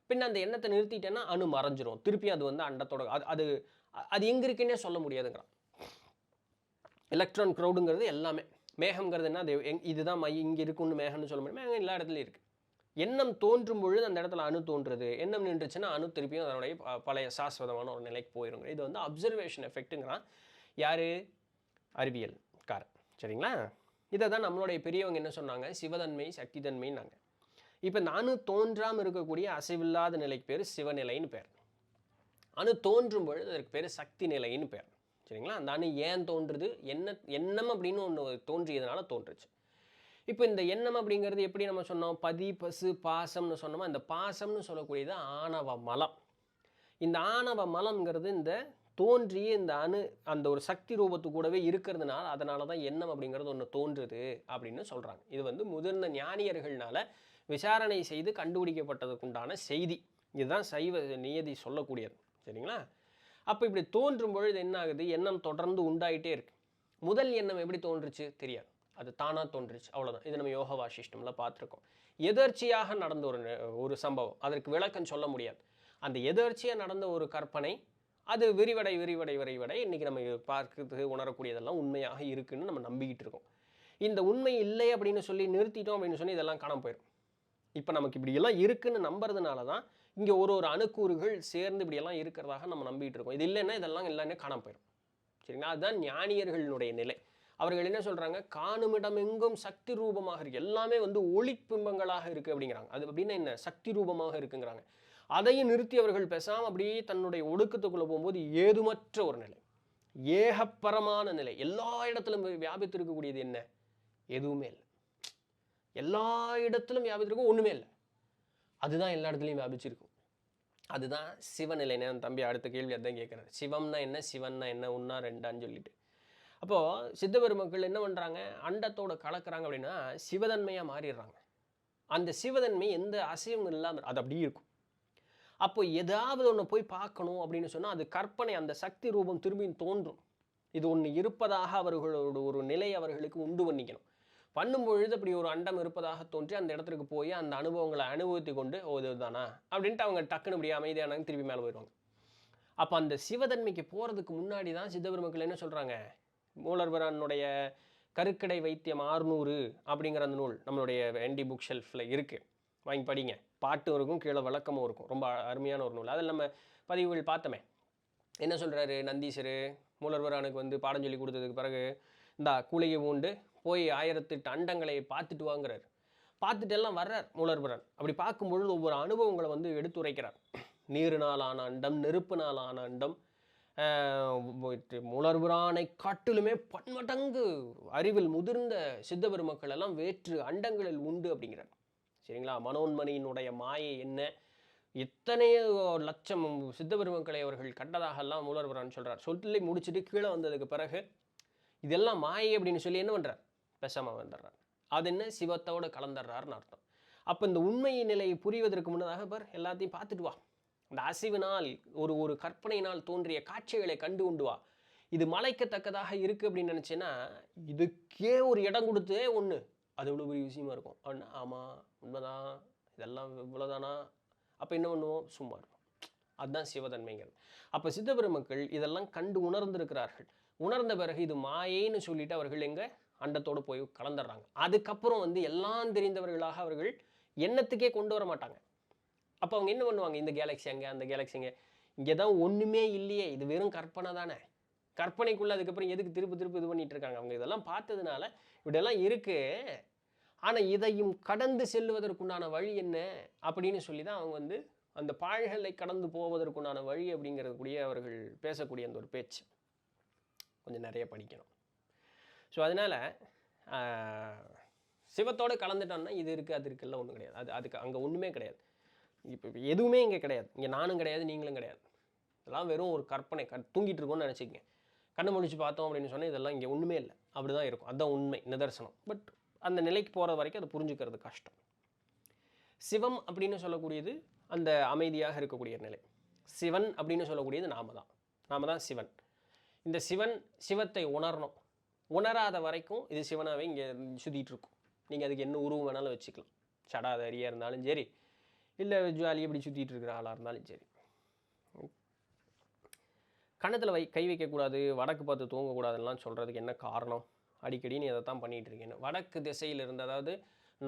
S1: பின்ன அந்த எண்ணத்தை நிறுத்திட்டேன்னா அணு மறைஞ்சிரும். திருப்பி அது வந்து அண்டத்தோட அது அது எங்கே இருக்குன்னே சொல்ல முடியாதுங்கிறான். எலக்ட்ரான் க்ரௌடுங்கிறது எல்லாமே. மேகம்ங்கிறது என்ன, அது இதுதான் இங்கே இருக்குன்னு மேகம்னு சொல்ல முடியும். மேகம் எல்லா இடத்துலையும் இருக்குது. எண்ணம் தோன்றும் பொழுது அந்த இடத்துல அணு தோன்றுறது. எண்ணம் நின்றுச்சுன்னா அணு திருப்பியும் அதனுடைய பழைய சாஸ்வதமான ஒரு நிலைக்கு போயிருங்க. இது வந்து அப்சர்வேஷன் எஃபெக்ட்டுங்கிறான். யார், அறிவியல்காரன். சரிங்களா? இதை தான் நம்மளுடைய பெரியவங்க என்ன சொன்னாங்க, சிவதன்மை சக்தி தன்மைன்னாங்க. இப்போ இந்த அணு தோன்றாமல் இருக்கக்கூடிய அசைவில்லாத நிலைக்கு பேர் சிவநிலைன்னு பேர். அணு தோன்றும் பொழுது அதற்கு பேர் சக்தி நிலைன்னு பேர். சரிங்களா? அந்த அணு ஏன் தோன்றுது, எண்ணம் அப்படின்னு ஒன்று தோன்றியதுனால தோன்றுச்சு. இப்போ இந்த எண்ணம் அப்படிங்கிறது எப்படி நம்ம சொன்னோம், பதி பசு பாசம்னு சொன்னோமா, இந்த பாசம்னு சொல்லக்கூடியது ஆணவ மலம். இந்த ஆணவ மலம்ங்கிறது இந்த தோன்றிய இந்த அணு அந்த ஒரு சக்தி ரூபத்து கூடவே இருக்கிறதுனால அதனால தான் எண்ணம் அப்படிங்கிறது ஒன்று தோன்றுது அப்படின்னு சொல்கிறாங்க. இது வந்து முதிர்ந்த ஞானியர்கள்னால விசாரணை செய்து கண்டுபிடிக்கப்பட்டதுக்குண்டான செய்தி. இதுதான் சைவ நியதி சொல்லக்கூடியது. சரிங்களா? அப்போ இப்படி தோன்றும் பொழுது என்ன ஆகுது, எண்ணம் தொடர்ந்து உண்டாயிட்டே இருக்கு. முதல் எண்ணம் எப்படி தோன்றுச்சு தெரியாது, அது தானாக தோன்றுச்சு, அவ்வளோதான். இது நம்ம யோக வாசிஷ்டமில் பார்த்துருக்கோம். எதர்ச்சியாக நடந்த ஒரு சம்பவம், அதற்கு விளக்கம் சொல்ல முடியாது. அந்த எதர்ச்சியாக நடந்த ஒரு கற்பனை, அது விரிவடை இன்றைக்கி நம்ம பார்க்கறது உணரக்கூடியதெல்லாம் உண்மையாக இருக்குன்னு நம்ம நம்பிக்கிட்டு இருக்கோம். இந்த உண்மை இல்லை அப்படின்னு சொல்லி நிறுத்திட்டோம் அப்படின்னு சொல்லி இதெல்லாம் காணாமல் போயிடும். இப்போ நமக்கு இப்படியெல்லாம் இருக்குன்னு நம்புறதுனால தான் இங்கே ஒரு அணுக்கூறுகள் சேர்ந்து இப்படியெல்லாம் இருக்கிறதாக நம்ம நம்பிக்கிட்டு இருக்கோம். இது இல்லைன்னா இதெல்லாம் எல்லாமே காணாமல் போயிடும். சரிங்களா? அதுதான் ஞானியர்களுடைய நிலை. அவர்கள் என்ன சொல்கிறாங்க, காணுமிடம் எங்கும் சக்தி ரூபமாக இருக்குது, எல்லாமே வந்து ஒளிப்பிம்பங்களாக இருக்குது அப்படிங்கிறாங்க. அது அப்படின்னா என்ன, சக்தி ரூபமாக இருக்குங்கிறாங்க. அதையும் நிறுத்தி அவர்கள் பேசாமல் அப்படியே தன்னுடைய ஒடுக்கத்துக்குள்ளே போகும்போது ஏதுமற்ற ஒரு நிலை, ஏகப்பரமான நிலை. எல்லா இடத்திலும் வியாபித்து இருக்கக்கூடியது என்ன, எதுவுமே இல்லை. எல்லா இடத்திலும் வியாபித்திருக்கும், ஒன்றுமே இல்லை. அதுதான் எல்லா இடத்துலையும் வியாபிச்சிருக்கும். அதுதான் சிவநிலைன்னு தம்பி அடுத்த கேள்வி அதான் கேட்குறாரு. சிவம்னா என்ன, சிவன்னா என்ன, ஒன்றா ரெண்டான்னு சொல்லிட்டு. அப்போது சித்தபெரு மக்கள் என்ன பண்ணுறாங்க, அண்டத்தோடு கலக்கிறாங்க அப்படின்னா சிவதன்மையாக மாறிடுறாங்க. அந்த சிவதன்மை எந்த அசையும் இல்லாமல் அது அப்படியே இருக்கும். அப்போ ஏதாவது ஒன்று போய் பார்க்கணும் அப்படின்னு சொன்னால் அது கற்பனை, அந்த சக்தி ரூபம் திரும்பியும் தோன்றும். இது ஒன்று இருப்பதாக அவர்களோட ஒரு நிலை அவர்களுக்கு உண்டு பண்ணிக்கணும். பண்ணும்பொழுது அப்படி ஒரு அண்டம் இருப்பதாக தோன்றி அந்த இடத்துக்கு போய் அந்த அனுபவங்களை அனுபவித்து கொண்டு இதுதானா அப்படின்ட்டு அவங்க டக்குன்னு இப்படி அமைதியானாங்க, திருப்பி மேலே போயிடுவாங்க. அப்போ அந்த சிவதன்மைக்கு போகிறதுக்கு முன்னாடி தான் சித்தபெருமக்கள் என்ன சொல்கிறாங்க, மூலர்வரனுடைய கருக்கடை வைத்தியம் 600 அப்படிங்கிற அந்த நூல் நம்மளுடைய என்டி புக் ஷெல்ஃபில் இருக்குது, வாங்கி படிங்க. பாட்டும் இருக்கும், கீழே விளக்கமும் இருக்கும். ரொம்ப அருமையான ஒரு நூல். அதில் நம்ம பதிவுகள் பார்த்தோமே. என்ன சொல்கிறாரு நந்தீஸ்வரு, மூலர்வரானுக்கு வந்து பாடம் சொல்லி கொடுத்ததுக்கு பிறகு இந்த கூலிகை ஊண்டு போய் 1008 அண்டங்களை பார்த்துட்டு வாங்குறாரு. பார்த்துட்டு எல்லாம் வர்றார் மூலர்வரன். அப்படி பார்க்கும்பொழுது ஒவ்வொரு அனுபவங்களை வந்து எடுத்துரைக்கிறார். நீருனாலான அண்டம், நெருப்புனாலான அண்டம், மூலர்வரானை காட்டிலுமே பன்மடங்கு அறிவில் முதிர்ந்த சித்தபெருமக்கள் எல்லாம் வேற்று அண்டங்களில் உண்டு அப்படிங்கிறார். சரிங்களா? மனோன்மணியினுடைய மாயை என்ன, எத்தனையோ லட்சம் சித்தபெருமக்களை அவர்கள் கண்டதாகலாம் மூலர்வரான் சொல்கிறார். சொல்லி முடிச்சுட்டு கீழே வந்ததுக்கு பிறகு இதெல்லாம் மாயை அப்படின்னு சொல்லி என்ன பண்ணுறார், பேசாமல் வந்துடுறார். அது என்ன, சிவத்தோடு கலந்துடுறாருன்னு அர்த்தம். அப்போ இந்த உண்மை நிலையை புரிவதற்கு முன்னதாக பார் எல்லாத்தையும் பார்த்துட்டு வா. இந்த அசைவினால் ஒரு கற்பனையினால் தோன்றிய காட்சிகளை கண்டு கொண்டு வா. இது மலைக்கத்தக்கதாக இருக்குது அப்படின்னு நினச்சேன்னா இதுக்கே ஒரு இடம் கொடுத்தே ஒன்று அது எவ்வளோ பெரிய விஷயமா இருக்கும். அப்படின்னா ஆமாம் உண்மைதான், இதெல்லாம் இவ்வளோதானா, அப்போ என்ன பண்ணுவோம், சும்மா இருக்கும். அதுதான் சிவதன்மைங்கிறது. அப்போ சித்தபெருமக்கள் இதெல்லாம் கண்டு உணர்ந்திருக்கிறார்கள். உணர்ந்த பிறகு இது மாயேன்னு சொல்லிட்டு அவர்கள் எங்கே அண்டத்தோடு போய் கலந்துடுறாங்க. அதுக்கப்புறம் வந்து எல்லாம் தெரிந்தவர்களாக அவர்கள் எண்ணத்துக்கே கொண்டு வர மாட்டாங்க. அப்போ அவங்க என்ன பண்ணுவாங்க, இந்த கேலக்ஸி அங்கே, அந்த கேலக்ஸி அங்கே, இங்கே தான் ஒன்றுமே இல்லையே, இது வெறும் கற்பனை தானே, கற்பனைக்குள்ளே அதுக்கப்புறம் எதுக்கு திருப்பு இது பண்ணிட்டு இருக்காங்க. அவங்க இதெல்லாம் பார்த்ததுனால இப்படியெல்லாம் இருக்குது, ஆனால் இதையும் கடந்து செல்வதற்குண்டான வழி என்ன அப்படின்னு சொல்லி தான் அவங்க வந்து அந்த பாழ்களை கடந்து போவதற்குண்டான வழி அப்படிங்கிறது கூடிய அவர்கள் பேசக்கூடிய அந்த ஒரு பேச்சு கொஞ்சம் நிறைய படிக்கணும். ஸோ அதனால் சிவத்தோடு கலந்துட்டோம்னா இது இருக்குது அது இருக்குல்ல ஒன்றும் கிடையாது. அதுக்கு அங்கே ஒன்றுமே கிடையாது. இப்போ எதுவுமே இங்கே கிடையாது. இங்கே நானும் கிடையாது, நீங்களும் கிடையாது. இதெல்லாம் வெறும் ஒரு கற்பனை. தூங்கிட்டு இருக்கோம்னு நினச்சிக்கங்க. கண்ணை முழிச்சு பார்த்தோம் அப்படின்னு சொன்னால் இதெல்லாம் இங்கே ஒன்றுமே இல்லை. அப்படி தான் இருக்கும். அதுதான் உண்மை, நிதர்சனம். பட் அந்த நிலைக்கு போகிற வரைக்கும் அதை புரிஞ்சுக்கிறது கஷ்டம். சிவம் அப்படின்னு சொல்லக்கூடியது அந்த அமைதியாக இருக்கக்கூடிய நிலை. சிவன் அப்படின்னு சொல்லக்கூடியது நாம தான் சிவன். இந்த சிவத்தை உணரணும். உணராத வரைக்கும் இது சிவனாகவே இங்கே சுற்றிட்டு இருக்கும். நீங்கள் அதுக்கு என்ன உருவம் வேணாலும் வச்சுக்கலாம். சடாதாரியாக இருந்தாலும் சரி, இல்லை ஜாலியாக இப்படி சுற்றிட்டு இருக்கிற ஆளாக இருந்தாலும் சரி. கணத்தில் கை வைக்கக்கூடாது, வடக்கு பார்த்து தூங்கக்கூடாதுலாம் சொல்கிறதுக்கு என்ன காரணம்? அடிக்கடி நீ அதை தான் பண்ணிகிட்டு இருக்கீங்க. வடக்கு திசையில் இருந்து, அதாவது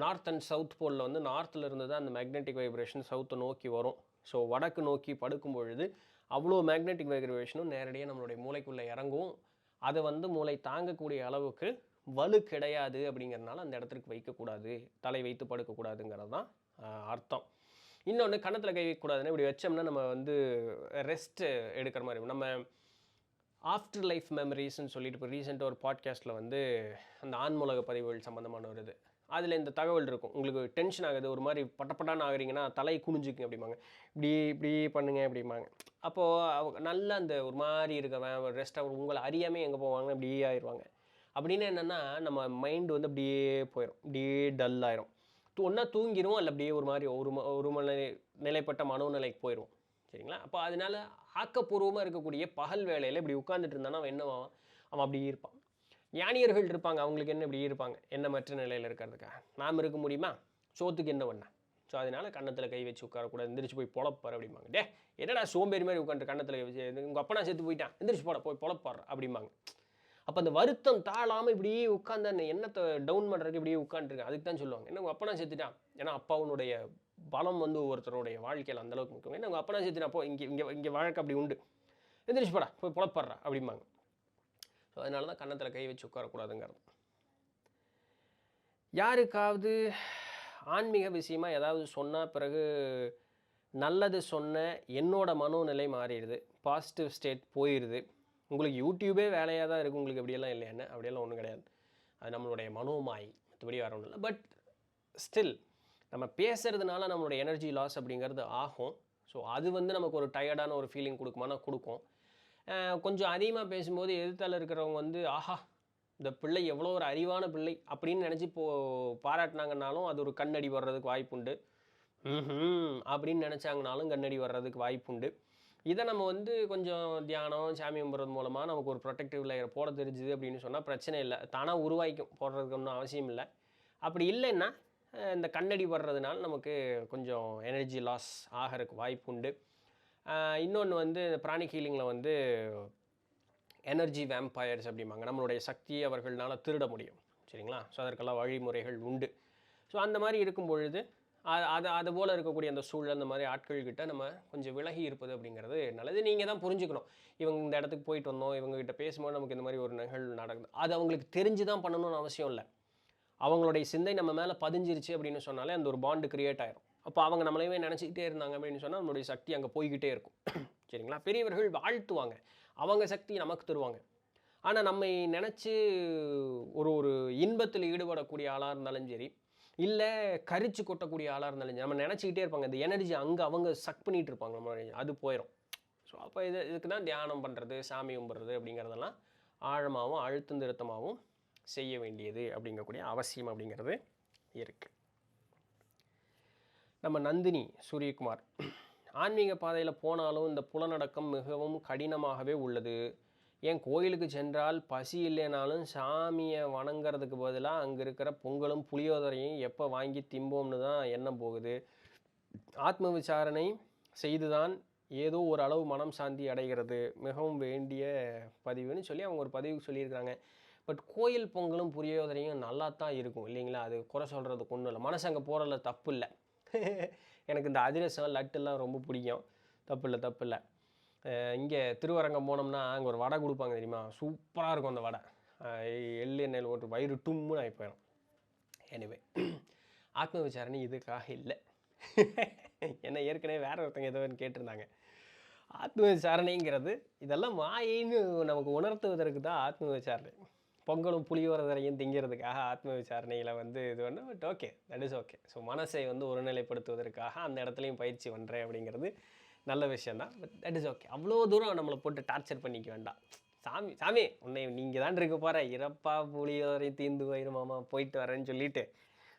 S1: நார்த் அண்ட் சவுத் போலில் வந்து நார்த்தில் இருந்து தான் அந்த மேக்னெட்டிக் வைப்ரேஷன் சவுத்தை நோக்கி வரும். ஸோ வடக்கு நோக்கி படுக்கும் பொழுது அவ்வளோ மேக்னெட்டிக் வைப்ரேஷனும் நேரடியாக நம்மளுடைய மூளைக்குள்ளே இறங்கும். அதை வந்து மூளை தாங்கக்கூடிய அளவுக்கு வலு கிடையாது. அப்படிங்கிறதுனால அந்த இடத்துக்கு வைக்கக்கூடாது, தலை வைத்து படுக்கக்கூடாதுங்கிறது தான் அர்த்தம். இன்னொன்று, கன்னத்தில் கை வைக்கக்கூடாதுன்னு இப்படி வச்சோம்னா நம்ம வந்து ரெஸ்ட்டு எடுக்கிற மாதிரி இருக்கும். நம்ம ஆஃப்டர் லைஃப் மெமரிஸ்ன்னு சொல்லிட்டு இப்போ ரீசெண்டாக ஒரு பாட்காஸ்ட்டில் வந்து அந்த ஆன்மூலக பதிவுகள் சம்மந்தமான ஒரு இது, அதில் இந்த தகவல் இருக்கும். உங்களுக்கு டென்ஷன் ஆகுது, ஒரு மாதிரி பட்டப்பட்டான்னு ஆகுறீங்கன்னா தலை குனிஞ்சுக்குங்க அப்படிம்பாங்க. இப்படி பண்ணுங்க அப்படிம்பாங்க. அப்போது நல்லா அந்த ஒரு மாதிரி இருக்கவன் ரெஸ்ட்டாக உங்களை அறியாமல் எங்கே போவாங்கன்னா இப்படியே ஆயிடுவாங்க. அப்படின்னு என்னென்னா நம்ம மைண்டு வந்து அப்படியே போயிடும், அப்படியே டல் ஆயிரும். ஒன்றா தூங்கிடுவோம், இல்லை அப்படியே ஒரு மாதிரி ஒரு நிலைப்பட்ட மனோநிலைக்கு போயிடுவோம். சரிங்களா? அப்போ அதனால ஆக்கப்பூர்வமாக இருக்கக்கூடிய பகல் வேலையில் இப்படி உட்காந்துட்டு இருந்தானா அவன் என்னவான், அவன் அப்படியே இருப்பான். ஞானியர்கள் இருப்பாங்க, அவங்களுக்கு என்ன இப்படி இருப்பாங்க, எண்ணமற்ற நிலையில் இருக்கிறதுக்காக. நாம் இருக்க முடியுமா? சோத்துக்கு என்ன பண்ண? ஸோ அதனால் கன்னத்தில் கை வச்சு உட்காரக்கூடாது, எந்திரிச்சு போய் பொழப்பார் அப்படிம்பாங்க. டே என்னடா சோம்பேறி மாதிரி உட்காந்து கன்னத்தில் கை வச்சு, உங்கள் அப்பனா செத்து போயிட்டான், எந்திரிச்சு போய் பொழப்பார் அப்படிம்பாங்க. அப்போ அந்த வருத்தம் தாழாமல் இப்படியே உட்காந்து அந்த எண்ணத்தை டவுன் பண்ணுறதுக்கு இப்படியே உட்காந்துருக்கேன். அதுக்கு தான் சொல்லுவாங்க, என்ன உங்கள் அப்பனா செத்துட்டான். ஏன்னா அப்பாவுடைய பலம் வந்து ஒருத்தருடைய வாழ்க்கையில் அந்தளவுக்கு முக்கியம். ஏன்னா உங்கள் அப்பனா செத்துட்டான், அப்போ இங்கே வழக்கு அப்படி உண்டு, எந்திரிச்சு போடா போய் பொழப்பாடுறா அப்படிம்பாங்க. ஸோ அதனால தான் கன்னத்தில் கை வச்சு உட்காரக்கூடாதுங்கிறது. யாருக்காவது ஆன்மீக விஷயமாக ஏதாவது சொன்னால் பிறகு நல்லது சொன்ன என்னோட மனோநிலை மாறிடுது, பாசிட்டிவ் ஸ்டேட் போயிடுது. உங்களுக்கு யூடியூபே வேலையாக தான் இருக்குது, உங்களுக்கு அப்படியெல்லாம் இல்லையான்னு? அப்படியெல்லாம் ஒன்றும் கிடையாது. அது நம்மளுடைய மனோமாய், மற்றபடி வேறு ஒன்றும் இல்லை. பட் ஸ்டில் நம்ம பேசுகிறதுனால நம்மளுடைய எனர்ஜி லாஸ் அப்படிங்கிறது ஆகும். ஸோ அது வந்து நமக்கு ஒரு டயர்டான ஒரு ஃபீலிங் கொடுக்குமானா கொடுக்கும். கொஞ்சம் அதிகமாக பேசும்போது எதிர்த்தால இருக்கிறவங்க வந்து ஆஹா இந்த பிள்ளை எவ்வளோ ஒரு அறிவான பிள்ளை அப்படின்னு நினச்சி பாராட்டினாங்கன்னாலும் அது ஒரு கண்ணடி வர்றதுக்கு வாய்ப்புண்டு. அப்படின்னு நினச்சாங்கனாலும் கண்ணடி வர்றதுக்கு வாய்ப்புண்டு. இதை நம்ம வந்து கொஞ்சம் தியானம் சாமி கும்பிட்றது மூலமாக நமக்கு ஒரு ப்ரொடெக்டிவ் லேயர் போட தெரிஞ்சுது அப்படின்னு சொன்னால் பிரச்சனை இல்லை, தானாக உருவாய்க்கும், போடுறதுக்கு ஒன்றும் அவசியம் இல்லை. அப்படி இல்லைன்னா இந்த கண்ணடி வர்றதுனால நமக்கு கொஞ்சம் எனர்ஜி லாஸ் ஆகிறதுக்கு வாய்ப்புண்டு. இன்னொன்று வந்து பிராணிக் ஹீலிங்கில் வந்து எனர்ஜி வேம்பயர்ஸ் அப்படிம்பாங்க. நம்மளுடைய சக்தியை அவர்களால் திருட முடியும். சரிங்களா? ஸோ அதற்கெல்லாம் வழிமுறைகள் உண்டு. ஸோ அந்த மாதிரி இருக்கும் பொழுது அது போல் இருக்கக்கூடிய அந்த சூழல், அந்த மாதிரி ஆட்கள்கிட்ட நம்ம கொஞ்சம் விலகி இருப்பது அப்படிங்கிறது நல்லது. நீங்கள் தான் புரிஞ்சுக்கணும், இவங்க இந்த இடத்துக்கு போயிட்டு வந்தோம், இவங்ககிட்ட பேசும்போது நமக்கு இந்த மாதிரி ஒரு நிகழ்வு நடக்குது. அது அவங்களுக்கு தெரிஞ்சு தான் பண்ணணும்னு அவசியம் இல்லை. அவங்களுடைய சிந்தை நம்ம மேலே பதிஞ்சிருச்சு அப்படின்னு சொன்னாலே அந்த ஒரு பாண்டு கிரியேட் ஆகிரும். அப்போ அவங்க நம்மளையுமே நினச்சிக்கிட்டே இருந்தாங்க அப்படின்னு சொன்னால் நம்மளுடைய சக்தி அங்கே போய்கிட்டே இருக்கும். சரிங்களா? பெரியவர்கள் வாழ்த்துவாங்க, அவங்க சக்தி நமக்கு தருவாங்க. ஆனால் நம்மை நினச்சி ஒரு இன்பத்தில் ஈடுபடக்கூடிய ஆளாக இருந்தாலும் சரி, இல்லை கரிச்சு கொட்டக்கூடிய ஆளாக இருந்தாலும் சரி, நம்ம நினச்சிக்கிட்டே இருப்பாங்க. இந்த எனர்ஜி அங்கே அவங்க சக் பண்ணிகிட்டு இருப்பாங்க, நம்ம அது போயிடும். ஸோ அப்போ இதுக்கு தான் தியானம் பண்ணுறது, சாமி கும்பிட்றது அப்படிங்கிறதெல்லாம் ஆழமாகவும் அழுத்தம் திருத்தமாகவும் செய்ய வேண்டியது அப்படிங்கக்கூடிய அவசியம் அப்படிங்கிறது இருக்குது. நம்ம நந்தினி சூரியகுமார், ஆன்மீக பாதையில் போனாலும் இந்த புலனடக்கம் மிகவும் கடினமாகவே உள்ளது. ஏன் கோயிலுக்கு சென்றால் பசி இல்லைனாலும் சாமியை வணங்கிறதுக்கு பதிலாக அங்கே இருக்கிற பொங்கலும் புளியோதரையும் எப்போ வாங்கி திம்போம்னு தான் எண்ணம் போகுது. ஆத்ம விசாரணை செய்துதான் ஏதோ ஒரு அளவு மனம் சாந்தி அடைகிறது. மிகவும் வேண்டிய பதிவுன்னு சொல்லி அவங்க ஒரு பதிவு சொல்லியிருக்கிறாங்க. பட் கோயில் பொங்கலும் புளியோதரையும் நல்லா தான் இருக்கும் இல்லைங்களா? அது குறை சொல்கிறதுக்கு ஒன்றும் இல்லை, மனசு அங்கே போகிறதுல தப்பு இல்லை. எனக்கு இந்த அதிரசம் லட்டுலாம் ரொம்ப பிடிக்கும், தப்பு இல்லை. இங்கே திருவரங்கம் போனோம்னா அங்கே ஒரு வடை கொடுப்பாங்க தெரியுமா, சூப்பராக இருக்கும் அந்த வடை. எள்ளு எண்ணெயில் போட்டு வயிறு டும்முன்னு ஆகி போயிடும். எனிவே, ஆத்ம விசாரணை இதுக்காக இல்லை. ஏன்னா ஏற்கனவே வேற ஒருத்தங்க ஏதோன்னு கேட்டிருந்தாங்க. ஆத்ம விசாரணைங்கிறது இதெல்லாம் மாயின்னு நமக்கு உணர்த்துவதற்கு தான் ஆத்ம விசாரணை. பொங்கலும் புளியோதரையும் திங்கிறதுக்காக ஆத்ம விசாரணையில் வந்து இது பண்ண but okay, that is okay. So மனசை வந்து ஒருநிலைப்படுத்துவதற்காக அந்த இடத்துலையும் பயிற்சி பண்ணுறேன் அப்படிங்கிறது நல்ல விஷயந்தான். But that is okay. அவ்வளோ தூரம் நம்மளை போட்டு டார்ச்சர் பண்ணிக்க வேண்டாம். சாமி சாமி உன்னை நீங்கள் தான் இருக்க போகிற, இறப்பா புளியோதரை தீந்து போயிருமாமா போயிட்டு வரேன்னு சொல்லிட்டு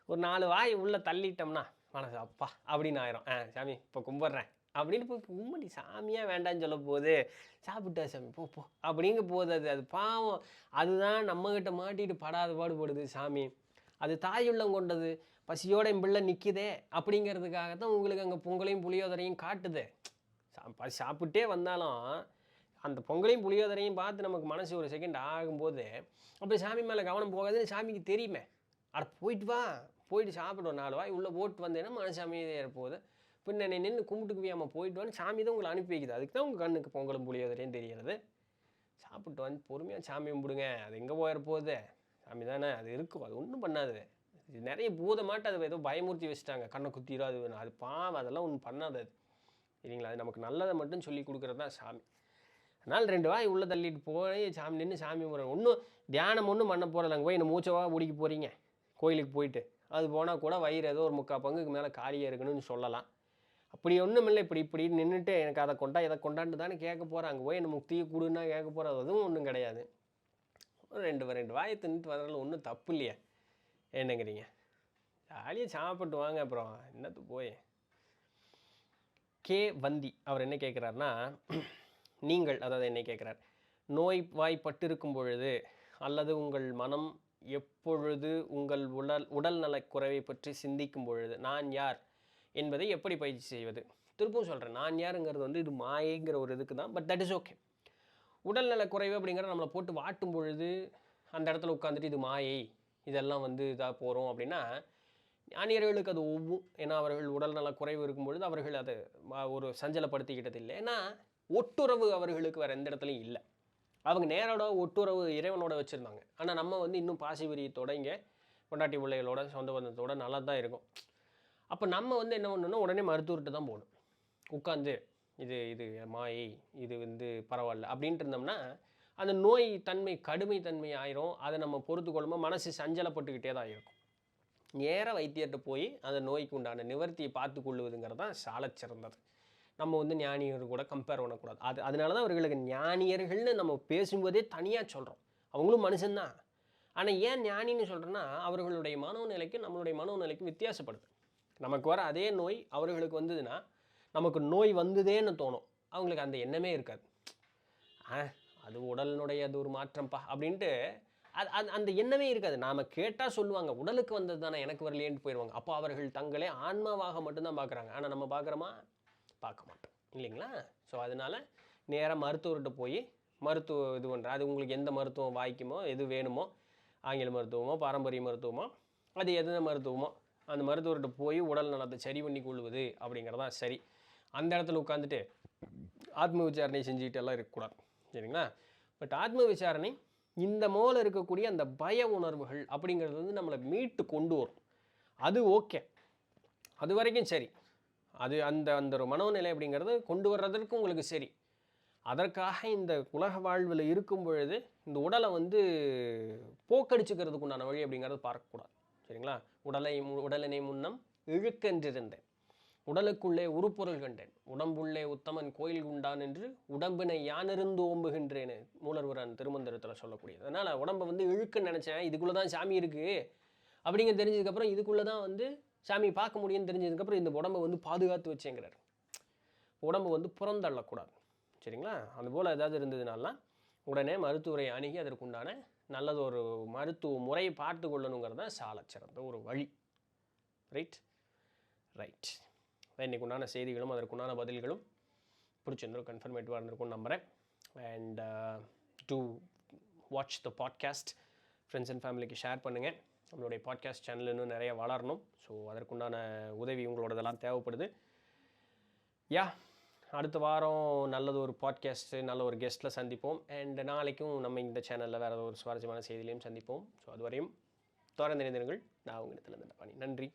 S1: ஒரு 4 வாய் உள்ளே தள்ளிட்டோம்னா மனசு அப்பா அப்படின்னு ஆயிரும். சாமி இப்போ கும்பிட்றேன் அப்படின்னு போய் கும்பிடி சாமியாக வேண்டான்னு சொல்ல போகுது. சாப்பிட்டா சாமி போ போ அப்படிங்க போகுது. அது பாவம். அதுதான் நம்மகிட்ட மாட்டிட்டு படாத பாடுபடுது சாமி. அது தாயுள்ளம் கொண்டது. பசியோட என் பிள்ளை நிற்குதே அப்படிங்கிறதுக்காக தான் உங்களுக்கு அங்கே பொங்கலையும் புளியோதரையும் காட்டுது. சாப்பிட்டே வந்தாலும் அந்த பொங்கலையும் புளியோதரையும் பார்த்து நமக்கு மனசு ஒரு செகண்ட் ஆகும்போது அப்படி சாமி மேலே கவனம் போகாதுன்னு சாமிக்கு தெரியுமே. அட போயிட்டு வா, போயிட்டு சாப்பிடுவோம் 4 வாய் உள்ளே போட்டு வந்தேன்னா மனசாமியே இருப்போகுது. பின்ன என்னை நின்று கும்பிட்டுக்குவியாமல் போயிட்டு வந்து சாமி தான் உங்களை அனுப்பி வைக்குது. அதுக்கு தான் உங்கள் கண்ணுக்கு பொங்கலும் புளியோதரையும் தெரிகிறது. சாப்பிட்டு வந்து பொறுமையாக சாமி கும்பிடுங்க. அது எங்கே போயிட போகுது? சாமி தானே, அது இருக்கும், அது ஒன்றும் பண்ணாது. இது நிறைய பூதமாட்டு அது ஏதோ பயமுறுத்தி வச்சுட்டாங்க, கண்ணை குத்திடும் அது வேணும், அது பாவம், அதெல்லாம் ஒன்றும் பண்ணாது. அது சரிங்களா? அது நமக்கு நல்லதை மட்டும் சொல்லி கொடுக்குறது தான் சாமி. அதனால் 2 வாய் உள்ளே தள்ளிட்டு போய் சாமி நின்று சாமி கும்பிட்றேன். ஒன்றும் தியானம் ஒன்றும் பண்ண போகிறதில்ல. அங்கே போய் இந்த மூச்சவாக பிடிக்க போகிறீங்க கோயிலுக்கு போயிட்டு. அது போனால் கூட வயிறு ஏதோ ஒரு 3/4 பங்குக்கு மேலே காலியாக இருக்குன்னு சொல்லலாம். அப்படி ஒன்றும் இல்லை. இப்படி நின்றுட்டு எனக்கு அதை கொண்டா இதை கொண்டாண்டு தானே கேட்க போகிறேன். அங்கே போய் என்ன முக்தியை கொடுன்னா கேட்க போகிறேன். அதுவும் ஒன்றும் கிடையாது. 2 வாயை தின்னுட்டு வரதில் ஒன்றும் தப்பு இல்லையா? என்னங்கிறீங்க? ஜாலியாக சாப்பிட்டு வாங்க. அப்புறம் என்னத்து போய் கே வந்தி அவர் என்ன கேட்குறாருன்னா, நீங்கள் அதாவது என்னை கேட்குறார், நோய் வாய்ப்பட்டிருக்கும் பொழுது அல்லது உங்கள் மனம் எப்பொழுது உங்கள் உடல் நலக்குறைவை பற்றி சிந்திக்கும் பொழுது நான் யார் என்பதை எப்படி பயிற்சி செய்வது? திருப்பும் சொல்கிறேன், நான் யாருங்கிறது வந்து இது மாயைங்கிற ஒரு இதுக்கு தான். But that is okay. உடல்நலக்குறைவு அப்படிங்கிற நம்மளை போட்டு வாட்டும் பொழுது அந்த இடத்துல உட்காந்துட்டு இது மாயை, இதெல்லாம் வந்து இதாக போகிறோம் அப்படின்னா ஞானியர்களுக்கு அது ஒவ்வும். ஏன்னா அவர்கள் உடல்நலக்குறைவு இருக்கும் பொழுது அவர்கள் அதை ஒரு சஞ்சலப்படுத்திக்கிட்டது இல்லை. ஏன்னா ஒட்டுறவு அவர்களுக்கு வேறு எந்த இடத்துலையும் இல்லை. அவங்க நேரோட ஒட்டுறவு இறைவனோட வச்சுருந்தாங்க. ஆனால் நம்ம வந்து இன்னும் பாசி விரியத்தோட இங்கே பொண்டாட்டி பிள்ளைகளோட சொந்த பந்தத்தோட நல்லா தான் இருக்கும். அப்போ நம்ம வந்து என்ன பண்ணணும்னா உடனே மருத்துவர்கிட்ட தான் போகணும். உட்காந்து இது இது மாயை, இது வந்து பரவாயில்ல அப்படின்ட்டு இருந்தோம்னா அந்த நோய் தன்மை கடுமை தன்மை ஆயிரும். அதை நம்ம பொறுத்து கொள்ளும்போது மனசு சஞ்சலப்பட்டுக்கிட்டே தான் இருக்கும். நேராக வைத்தியர்கிட்ட போய் அந்த நோய்க்கு உண்டான நிவர்த்தியை பார்த்து கொள்ளுவதுங்கிறது தான் சாலச் சிறந்தது. நம்ம வந்து ஞானியர்கள் கூட கம்பேர் பண்ணக்கூடாது. அதனால தான் அவர்களுக்கு ஞானியர்கள்னு நம்ம பேசும்போதே தனியாக சொல்கிறோம். அவங்களும் மனுஷன்தான். ஆனால் ஏன் ஞானின்னு சொல்கிறேன்னா அவர்களுடைய மனோநிலைக்கு நம்மளுடைய மனோநிலைக்கு வித்தியாசப்படுது. நமக்கு வர அதே நோய் அவர்களுக்கு வந்ததுன்னா நமக்கு நோய் வந்ததேன்னு தோணும். அவங்களுக்கு அந்த எண்ணமே இருக்காது. அது உடலினுடைய அது ஒரு மாற்றம்ப்பா அப்படின்ட்டு அந்த எண்ணமே இருக்காது. நாம் கேட்டால் சொல்லுவாங்க உடலுக்கு வந்தது தானே எனக்கு வரலையேன்ட்டு போயிடுவாங்க. அப்போ அவர்கள் தங்களே ஆன்மாவாக மட்டும்தான் பார்க்குறாங்க. ஆனால் நம்ம பார்க்குறோமா? பார்க்க மாட்டோம் இல்லைங்களா? ஸோ அதனால் நேராக மருத்துவர்கிட்ட போய் மருத்துவ இது பண்ணுறேன். அது உங்களுக்கு எந்த மருத்துவம் வாய்க்குமோ, எது வேணுமோ, ஆங்கில மருத்துவமோ பாரம்பரிய மருத்துவமோ அது எந்த மருத்துவமோ அந்த மருத்துவர்கிட்ட போய் உடல் நலத்தை சரி பண்ணி கொள்வது அப்படிங்கிறதான் சரி. அந்த இடத்துல உட்காந்துட்டு ஆத்ம விசாரணை செஞ்சுக்கிட்டு எல்லாம் இருக்கக்கூடாது. சரிங்களா? பட் ஆத்ம விசாரணை இந்த மோல இருக்கக்கூடிய அந்த பய உணர்வுகள் அப்படிங்கிறது வந்து நம்மளை மீட்டு கொண்டு வரும். அது ஓகே, அது வரைக்கும் சரி. அது அந்த அந்த ஒரு மனோநிலை அப்படிங்கிறது கொண்டு வர்றதற்கு உங்களுக்கு சரி. அதற்காக இந்த உலக வாழ்வில் இருக்கும் பொழுது இந்த உடலை வந்து போக்கடிச்சுக்கிறதுக்கு உண்டான வழி அப்படிங்கிறது பார்க்கக்கூடாது. சரிங்களா? உடலினை முன்னம் இழுக்கென்றிருந்தேன், உடலுக்குள்ளே உருப்பொருள் கண்டேன், உடம்புள்ளே உத்தமன் கோயில் குண்டான் என்று உடம்பினை யானிருந்து ஓம்புகின்றேன்னு மூலர்வரான் திருமந்திரத்தில் சொல்லக்கூடியது. அதனால் உடம்பை வந்து இழுக்குன்னு நினச்சேன், இதுக்குள்ளே தான் சாமி இருக்குது அப்படிங்க தெரிஞ்சதுக்கப்புறம் இதுக்குள்ளே தான் வந்து சாமி பார்க்க முடியும்னு தெரிஞ்சதுக்கப்புறம் இந்த உடம்பை வந்து பாதுகாத்து வச்சேங்கிறார். உடம்பு வந்து புறந்தள்ளக்கூடாது. சரிங்களா? அதுபோல் ஏதாவது இருந்ததுனாலாம் உடனே மருத்துவரை அணுகி அதற்குண்டான நல்லது ஒரு மருத்துவ முறையை பார்த்து கொள்ளணுங்கிறது தான் சாலச் சிறந்த ஒரு வழி. ரைட். இன்றைக்கு உண்டான செய்திகளும் அதற்குண்டான பதில்களும் பிடிச்சிருந்தும் கன்ஃபர்மேட்டிவாக இருந்திருக்கும்னு நம்புகிறேன். And to watch the podcast, friends and ஃபேமிலிக்கு ஷேர் பண்ணுங்கள். நம்மளுடைய பாட்காஸ்ட் சேனல் இன்னும் நிறைய வளரணும். ஸோ அதற்குண்டான உதவி உங்களோடதெல்லாம் தேவைப்படுது. அடுத்த வாரம் நல்லது ஒரு பாட்காஸ்ட்டு நல்ல ஒரு கெஸ்ட்டில் சந்திப்போம். அண்ட் நாளைக்கும் நம்ம இந்த சேனலில் வேறு ஒரு சுவாரஸ்யமான செய்தியிலையும் சந்திப்போம். ஸோ அதுவரையும் தொடர்ந்து இணைந்திருங்கள். நான் உங்கள் இடத்துல நன்றி.